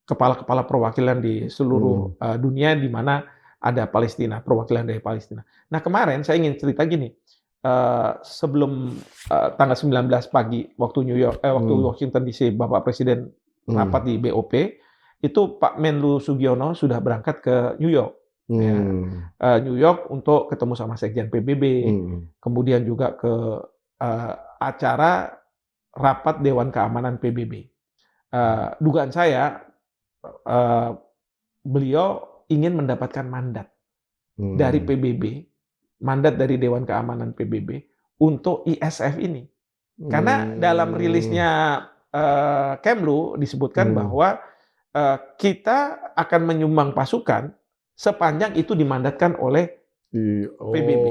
kepala-kepala perwakilan di seluruh dunia di mana ada Palestina, perwakilan dari Palestina. Nah kemarin saya ingin cerita gini. Sebelum tanggal 19 pagi waktu waktu Washington DC, Bapak Presiden rapat di BOP, itu Pak Menlu Sugiono sudah berangkat ke New York. New York untuk ketemu sama Sekjen PBB, kemudian juga ke acara rapat Dewan Keamanan PBB. Dugaan saya beliau ingin mendapatkan mandat dari PBB, mandat dari Dewan Keamanan PBB untuk ISF ini. Karena dalam rilisnya Kemlu disebutkan bahwa kita akan menyumbang pasukan sepanjang itu dimandatkan oleh PBB.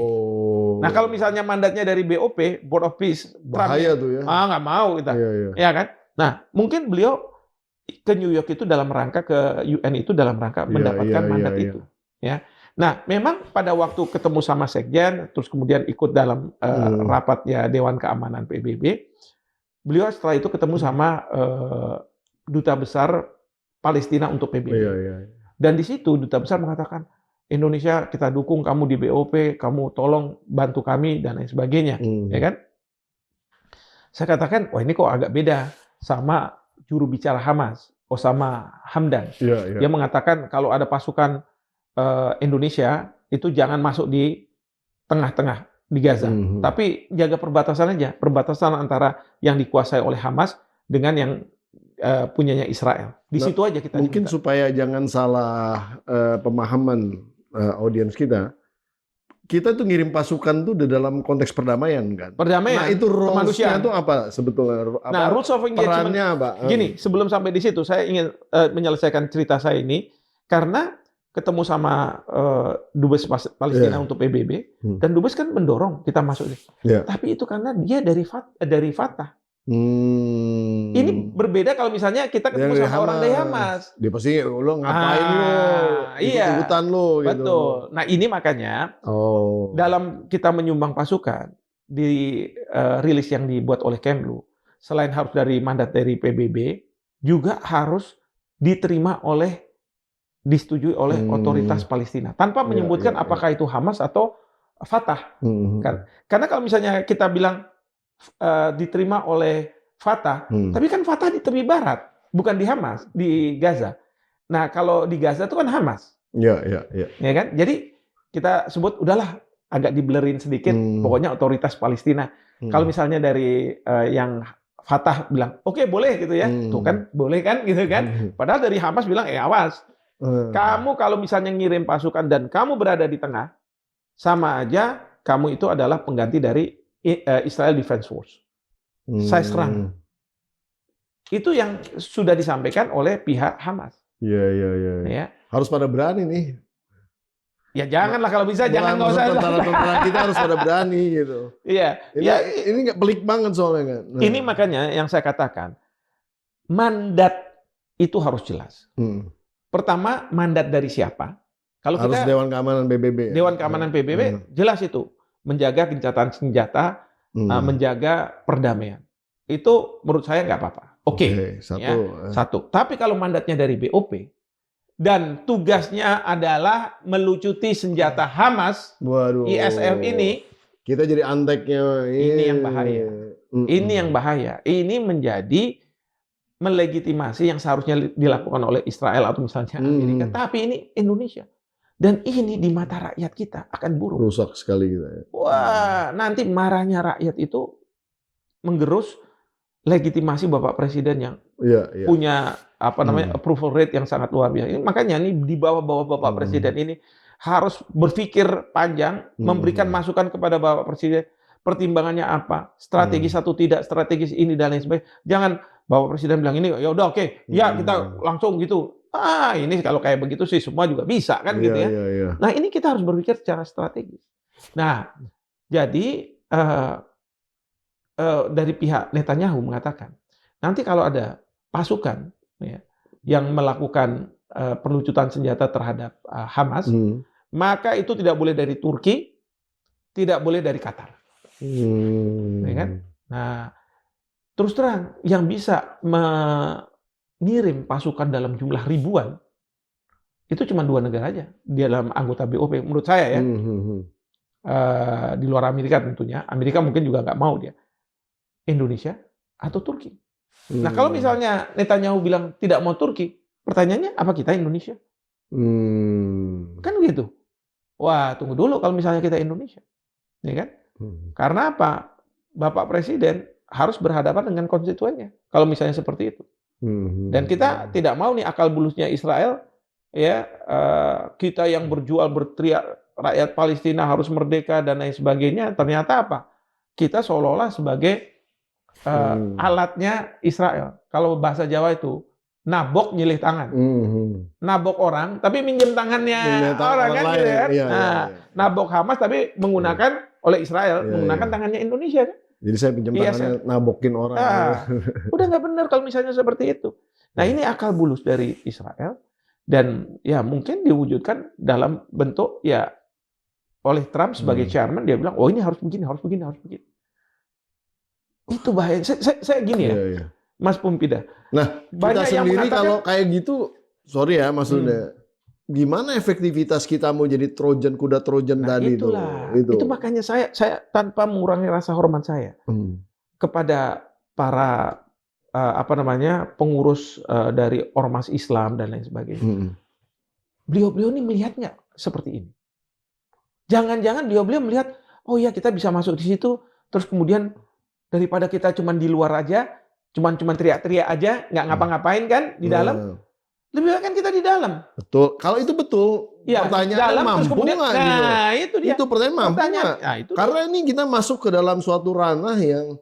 Nah kalau misalnya mandatnya dari BOP, Board of Peace, bahaya tuh ya. Nggak mau kita, ya kan? Nah mungkin beliau ke New York itu dalam rangka ke UN itu dalam rangka mendapatkan mandat itu, ya. Nah, memang pada waktu ketemu sama Sekjen, terus kemudian ikut dalam rapatnya Dewan Keamanan PBB, beliau setelah itu ketemu sama Duta Besar Palestina untuk PBB. Dan di situ Duta Besar mengatakan, Indonesia kita dukung kamu di BOP, kamu tolong bantu kami, dan lain sebagainya. Ya kan? Saya katakan, wah ini kok agak beda sama juru bicara Hamas, Osama Hamdan. Dia mengatakan kalau ada pasukan Indonesia itu jangan masuk di tengah-tengah di Gaza, tapi jaga perbatasan aja, perbatasan antara yang dikuasai oleh Hamas dengan yang punyanya Israel. Di situ aja kita mungkin minta. Supaya jangan salah pemahaman audiens kita tuh ngirim pasukan tuh di dalam konteks perdamaian kan. Perdamaian. Nah itu rules-nya itu apa sebetulnya? Nah rules of engagement. Perannya apa? Gini, sebelum sampai di situ saya ingin menyelesaikan cerita saya ini karena ketemu sama Dubes Palestina untuk PBB, dan Dubes kan mendorong kita masuk. Tapi itu karena dia dari Fatah. Ini berbeda kalau misalnya kita ketemu sama orang dari Hamas. Dia pasti lo ngapain lo? Ikut-ikutan lo gitu. Betul. Nah ini makanya dalam kita menyumbang pasukan di rilis yang dibuat oleh Kemlu, selain harus dari mandat dari PBB, juga harus diterima disetujui oleh otoritas Palestina tanpa menyebutkan apakah itu Hamas atau Fatah. Karena kalau misalnya kita bilang diterima oleh Fatah, tapi kan Fatah di tepi barat, bukan di Hamas, di Gaza. Nah kalau di Gaza itu kan Hamas. Ya kan? Jadi kita sebut udahlah agak diblerin sedikit, pokoknya otoritas Palestina. Kalau misalnya dari yang Fatah bilang oke, boleh gitu ya, tuh kan boleh kan gitu kan. Padahal dari Hamas bilang awas. Kamu kalau misalnya ngirim pasukan dan kamu berada di tengah, sama aja kamu itu adalah pengganti dari Israel Defense Force. Saya serang. Itu yang sudah disampaikan oleh pihak Hamas. Ya. Harus pada berani nih. Ya janganlah kalau bisa, jangan nggak usah. Tentara kita harus pada berani gitu. Iya. Ini nggak pelik banget soalnya kan. Ini makanya yang saya katakan, mandat itu harus jelas. Pertama, mandat dari siapa? Kalau harus kita Dewan Keamanan PBB. Dewan Keamanan PBB jelas itu menjaga gencatan senjata menjaga perdamaian. Itu menurut saya nggak apa-apa. Oke, satu. Tapi kalau mandatnya dari BOP dan tugasnya adalah melucuti senjata Hamas, ISF ini, kita jadi anteknya. Ini yang bahaya. Ini yang bahaya. Ini menjadi melegitimasi yang seharusnya dilakukan oleh Israel atau misalnya Amerika, tapi ini Indonesia. Dan ini di mata rakyat kita akan buruk. Rusak sekali kita. Wah, nanti marahnya rakyat itu menggerus legitimasi Bapak Presiden yang punya approval rate yang sangat luar biasa. Makanya nih di bawah Bapak Presiden ini harus berpikir panjang, memberikan masukan kepada Bapak Presiden, pertimbangannya apa, strategis atau tidak, strategis ini dan lain sebagainya. Jangan Bapak Presiden bilang ini, ya udah oke, ya kita langsung gitu. Ini kalau kayak begitu sih semua juga bisa kan gitu ya. Nah ini kita harus berpikir secara strategis. Nah jadi dari pihak Netanyahu mengatakan, nanti kalau ada pasukan yang melakukan pelucutan senjata terhadap Hamas, maka itu tidak boleh dari Turki, tidak boleh dari Qatar. Ya kan? Nah, terus terang, yang bisa mengirim pasukan dalam jumlah ribuan, itu cuma 2 negara aja di dalam anggota BOP, menurut saya ya. Di luar Amerika tentunya, Amerika mungkin juga nggak mau dia. Indonesia atau Turki. Nah kalau misalnya Netanyahu bilang tidak mau Turki, pertanyaannya apa kita Indonesia? Kan gitu. Wah tunggu dulu kalau misalnya kita Indonesia, ya kan? Karena apa? Bapak Presiden harus berhadapan dengan konstituennya. Kalau misalnya seperti itu. Dan kita tidak mau nih akal bulusnya Israel, ya kita yang berjual berteriak rakyat Palestina harus merdeka dan lain sebagainya. Ternyata apa? Kita seolah-olah sebagai alatnya Israel. Kalau bahasa Jawa itu nabok nyilih tangan. Nabok orang tapi minjem tangannya orang kan gitu kan. Nabok Hamas tapi menggunakan oleh Israel, menggunakan tangannya Indonesia kan. Jadi saya pinjam tangannya nabokin orang. Udah nggak benar kalau misalnya seperti itu. Nah ini akal bulus dari Israel dan ya mungkin diwujudkan dalam bentuk ya oleh Trump sebagai chairman, dia bilang oh ini harus begini, harus begini, harus begini. Itu bahaya. Saya gini ya, Mas Pumpida. Nah, banyak kita sendiri mengatakan, kalau kayak gitu, sorry ya maksudnya, gimana efektivitas kita mau jadi Trojan, kuda Trojan tadi itu? Itu makanya saya tanpa mengurangi rasa hormat saya kepada para pengurus dari ormas Islam dan lain sebagainya. Beliau-beliau ini melihatnya seperti ini. Jangan-jangan beliau-beliau melihat, oh ya kita bisa masuk di situ, terus kemudian daripada kita cuma di luar aja, cuma teriak-teriak aja, nggak ngapa-ngapain kan di dalam, lebih baik kan kita di dalam. Betul. Kalau itu betul, ya, pertanyaannya mampu nggak? Nah, itu dia. Itu pertanyaan mampu nggak? Nah, itu karena ini kita masuk ke dalam suatu ranah yang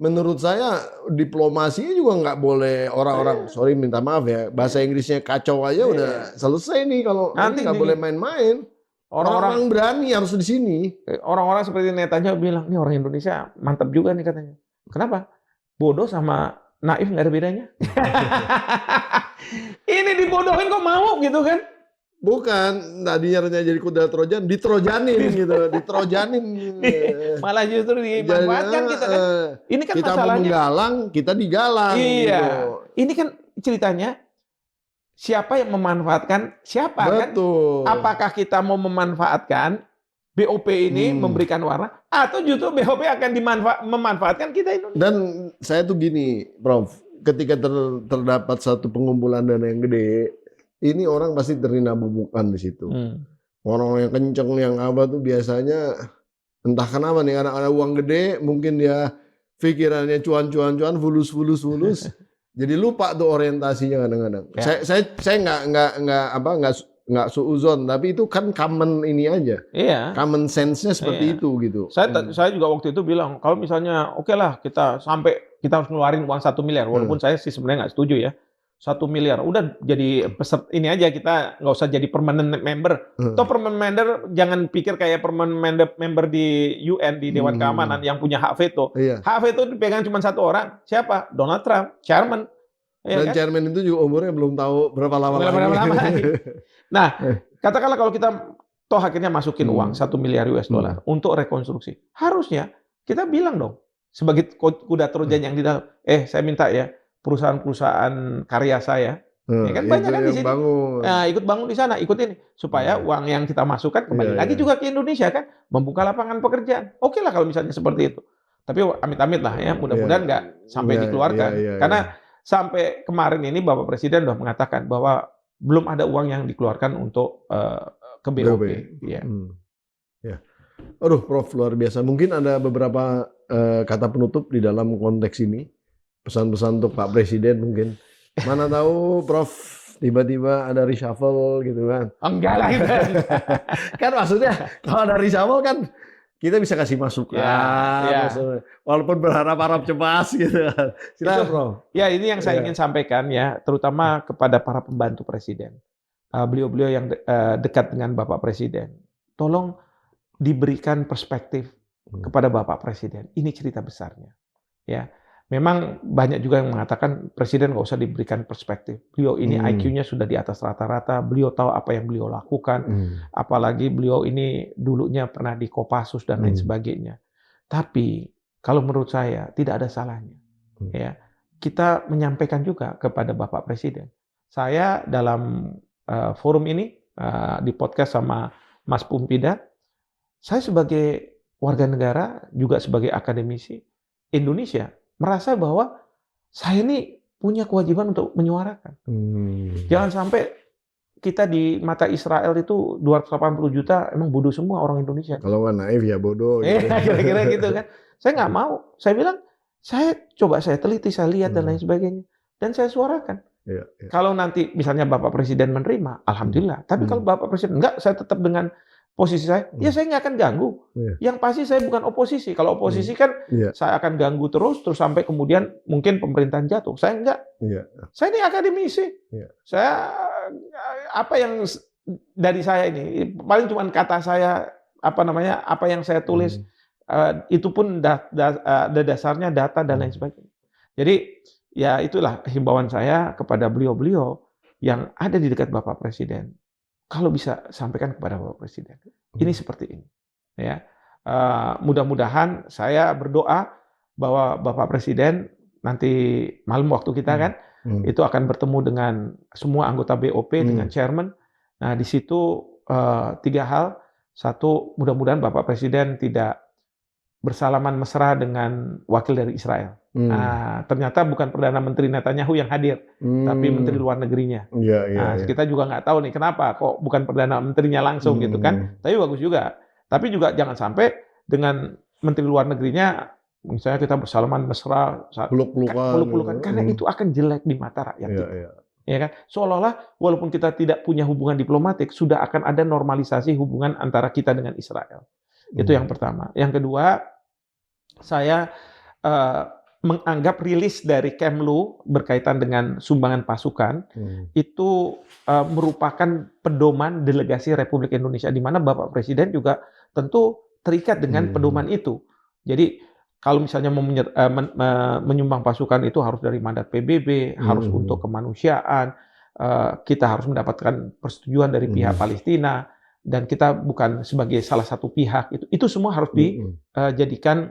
menurut saya diplomasi juga nggak boleh orang-orang, sorry minta maaf ya, bahasa Inggrisnya kacau aja udah selesai nih kalau nanti nggak boleh main-main. Orang-orang berani harus di sini. Orang-orang seperti Netanyahu bilang, nih orang Indonesia mantap juga nih katanya. Kenapa? Bodoh sama naif nggak ada bedanya. Ini dibodohin kok mau gitu kan? Bukan, tadinya jadi kuda Trojan, ditrojanin gitu, ditrojanin. Malah justru dimanfaatkan kita kan. Ini kan kita masalahnya. Kita mau menggalang, kita digalang. Iya. Gitu. Ini kan ceritanya. Siapa yang memanfaatkan siapa? Betul. Kan? Apakah kita mau memanfaatkan BOP ini memberikan warna atau justru BOP akan memanfaatkan kita Indonesia? Dan saya tuh gini, Prof, ketika terdapat satu pengumpulan dana yang gede, ini orang pasti terina-bubukan di situ. Orang yang kenceng yang apa tuh biasanya entah kenapa nih karena ada uang gede, mungkin dia pikirannya cuan, fulus. Jadi lupa tuh orientasinya kadang-kadang. Ya. Saya nggak suuzon, tapi itu kan common ini aja. Iya. Common sense-nya seperti itu gitu. Saya juga waktu itu bilang kalau misalnya oke lah kita harus ngeluarin uang 1 miliar, walaupun saya sih sebenarnya nggak setuju ya. 1 miliar, udah jadi peserta ini aja, kita nggak usah jadi permanent member. Atau permanent member jangan pikir kayak permanent member di UN, di Dewan Keamanan yang punya hak veto. Iya. Hak veto dipegang cuma satu orang, siapa? Donald Trump, chairman. Dan kan? Chairman itu juga umurnya belum tahu berapa lama lagi. Nah, katakanlah kalau kita toh akhirnya masukin uang 1 miliar US dollar untuk rekonstruksi. Harusnya kita bilang dong, sebagai kuda trojan yang di dalam, saya minta ya, perusahaan-perusahaan karya saya, ya kan banyak itu kan di yang sini. bangun. Nah, ikut bangun di sana, ikut ini. Supaya uang yang kita masukkan kembali lagi juga ke Indonesia kan, membuka lapangan pekerjaan. Oke lah kalau misalnya seperti itu. Tapi amit-amit lah ya, mudah-mudahan nggak sampai dikeluarkan. Karena sampai kemarin ini Bapak Presiden sudah mengatakan bahwa belum ada uang yang dikeluarkan untuk ke BOP. Ya. Aduh, Prof, luar biasa. Mungkin ada beberapa kata penutup di dalam konteks ini. Pesan-pesan untuk Pak Presiden mungkin. Mana tahu, Prof, tiba-tiba ada reshuffle gitu kan. Enggak lah gitu. Kan maksudnya kalau ada reshuffle kan kita bisa kasih masukan. Walaupun berharap cemas gitu. Silakan, Prof. Ya, ini yang saya ingin sampaikan ya, terutama kepada para pembantu Presiden. Beliau-beliau yang dekat dengan Bapak Presiden. Tolong diberikan perspektif kepada Bapak Presiden. Ini cerita besarnya. Ya, memang banyak juga yang mengatakan Presiden nggak usah diberikan perspektif. Beliau ini IQ-nya sudah di atas rata-rata. Beliau tahu apa yang beliau lakukan. Apalagi beliau ini dulunya pernah di Kopassus dan lain sebagainya. Tapi kalau menurut saya tidak ada salahnya. Ya, kita menyampaikan juga kepada Bapak Presiden. Saya dalam forum ini di podcast sama Mas Pumpida. Saya sebagai warga negara, juga sebagai akademisi Indonesia, merasa bahwa saya ini punya kewajiban untuk menyuarakan. Jangan sampai kita di mata Israel itu 280 juta emang bodoh semua orang Indonesia. Kalau nggak naif ya bodoh. Gitu. Kira-kira gitu kan. Saya nggak mau. Saya bilang, saya teliti, saya lihat dan lain sebagainya. Dan saya suarakan. Kalau nanti misalnya Bapak Presiden menerima, alhamdulillah. Tapi kalau Bapak Presiden enggak, saya tetap dengan posisi saya, ya saya nggak akan ganggu. Yang pasti saya bukan oposisi. Kalau oposisi kan saya akan ganggu terus sampai kemudian mungkin pemerintahan jatuh. Saya enggak. Saya ini akademisi. Saya apa yang dari saya ini paling cuma kata saya apa yang saya tulis itu pun ada dasarnya data dan lain sebagainya. Jadi ya itulah himbauan saya kepada beliau-beliau yang ada di dekat Bapak Presiden. Kalau bisa sampaikan kepada Bapak Presiden, ini seperti ini. Ya, mudah-mudahan saya berdoa bahwa Bapak Presiden nanti malam waktu kita kan, itu akan bertemu dengan semua anggota BOP dengan chairman. Nah di situ 3 hal. Satu, mudah-mudahan Bapak Presiden tidak bersalaman mesra dengan wakil dari Israel. Nah, ternyata bukan Perdana Menteri Netanyahu yang hadir, tapi Menteri Luar Negerinya. Kita juga nggak tahu nih kenapa kok bukan Perdana Menterinya langsung gitu kan. Tapi bagus juga. Tapi juga jangan sampai dengan Menteri Luar Negerinya, misalnya kita bersalaman mesra, peluk-pelukan, karena itu akan jelek di mata rakyat kita. Ya kan? Seolah-olah walaupun kita tidak punya hubungan diplomatik, sudah akan ada normalisasi hubungan antara kita dengan Israel. Itu yang pertama. Yang kedua, saya menganggap rilis dari Kemlu berkaitan dengan sumbangan pasukan itu merupakan pedoman delegasi Republik Indonesia, di mana Bapak Presiden juga tentu terikat dengan pedoman itu. Jadi kalau misalnya menyumbang pasukan itu harus dari mandat PBB, harus untuk kemanusiaan, kita harus mendapatkan persetujuan dari pihak Palestina. Dan kita bukan sebagai salah satu pihak, itu semua harus dijadikan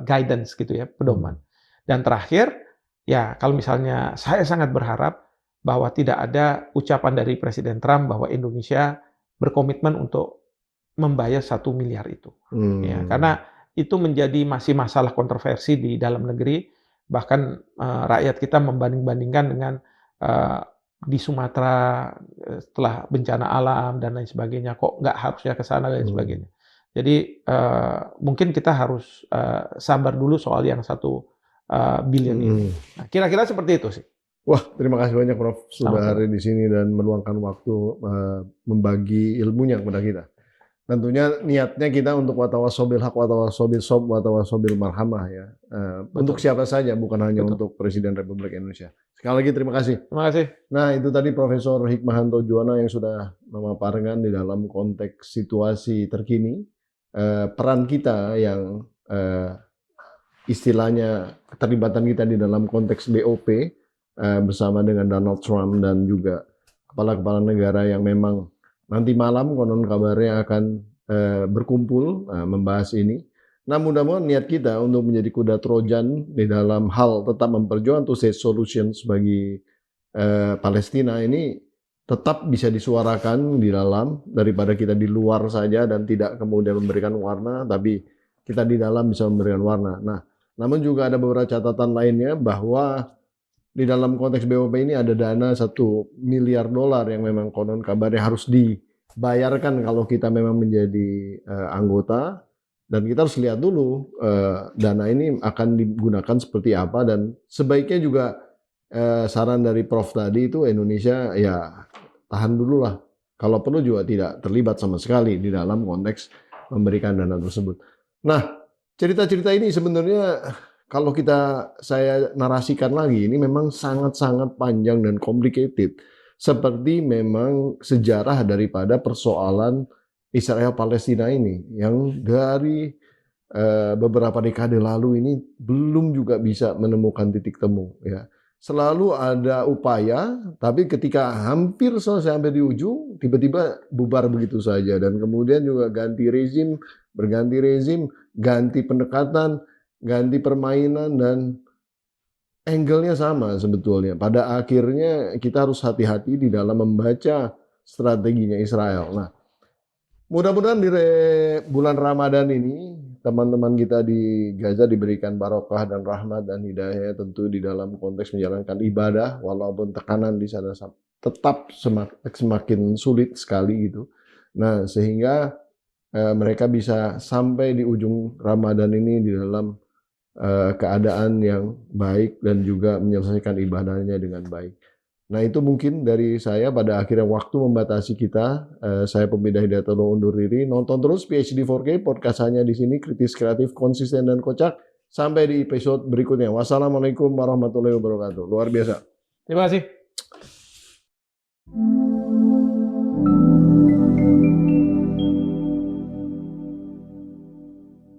guidance gitu ya, pedoman. Dan terakhir, ya kalau misalnya saya sangat berharap bahwa tidak ada ucapan dari Presiden Trump bahwa Indonesia berkomitmen untuk membayar 1 miliar itu. Ya, karena itu menjadi masih masalah kontroversi di dalam negeri, bahkan rakyat kita membanding-bandingkan dengan di Sumatera setelah bencana alam dan lain sebagainya, kok nggak harusnya ke sana dan lain sebagainya. Jadi mungkin kita harus sabar dulu soal yang 1 billion ini. Nah, kira-kira seperti itu sih. Wah, terima kasih banyak Prof sudah hari di sini dan meluangkan waktu membagi ilmunya kepada kita. Tentunya niatnya kita untuk watawasobil haq, watawasobil sob, watawasobil marhamah ya. Untuk siapa saja, bukan hanya untuk Presiden Republik Indonesia. Sekali lagi terima kasih. Terima kasih. Nah, itu tadi Profesor Hikmahanto Juwana yang sudah memaparkan di dalam konteks situasi terkini, peran kita yang istilahnya keterlibatan kita di dalam konteks BOP bersama dengan Donald Trump dan juga kepala-kepala negara yang memang nanti malam konon kabarnya akan berkumpul membahas ini. Nah, mudah-mudahan niat kita untuk menjadi kuda Trojan di dalam hal tetap memperjuangkan two state solutions bagi Palestina ini tetap bisa disuarakan di dalam, daripada kita di luar saja dan tidak kemudian memberikan warna, tapi kita di dalam bisa memberikan warna. Nah, namun juga ada beberapa catatan lainnya bahwa di dalam konteks BOP ini ada dana $1 miliar yang memang konon kabarnya harus dibayarkan kalau kita memang menjadi anggota. Dan kita harus lihat dulu dana ini akan digunakan seperti apa, dan sebaiknya juga saran dari Prof tadi itu Indonesia ya tahan dulu lah. Kalau perlu juga tidak terlibat sama sekali di dalam konteks memberikan dana tersebut. Nah, cerita-cerita ini sebenarnya kalau saya narasikan lagi, ini memang sangat-sangat panjang dan complicated. Seperti memang sejarah daripada persoalan Israel Palestina ini yang dari beberapa dekade lalu ini belum juga bisa menemukan titik temu ya. Selalu ada upaya, tapi ketika hampir selesai sampai di ujung, tiba-tiba bubar begitu saja, dan kemudian juga berganti rezim, ganti pendekatan, ganti permainan, dan angle-nya sama sebetulnya. Pada akhirnya kita harus hati-hati di dalam membaca strateginya Israel. Nah, mudah-mudahan di bulan Ramadan ini teman-teman kita di Gaza diberikan barokah dan rahmat dan hidayah, tentu di dalam konteks menjalankan ibadah, walaupun tekanan di sana tetap semakin sulit sekali gitu. Nah, sehingga mereka bisa sampai di ujung Ramadan ini di dalam keadaan yang baik dan juga menyelesaikan ibadahnya dengan baik. Nah, itu mungkin dari saya. Pada akhirnya waktu membatasi kita. Saya Pembina Hidayatullah undur diri. Nonton terus PhD 4K, podcast hanya di sini, kritis, kreatif, konsisten, dan kocak. Sampai di episode berikutnya. Wassalamualaikum warahmatullahi wabarakatuh. Luar biasa. Terima kasih.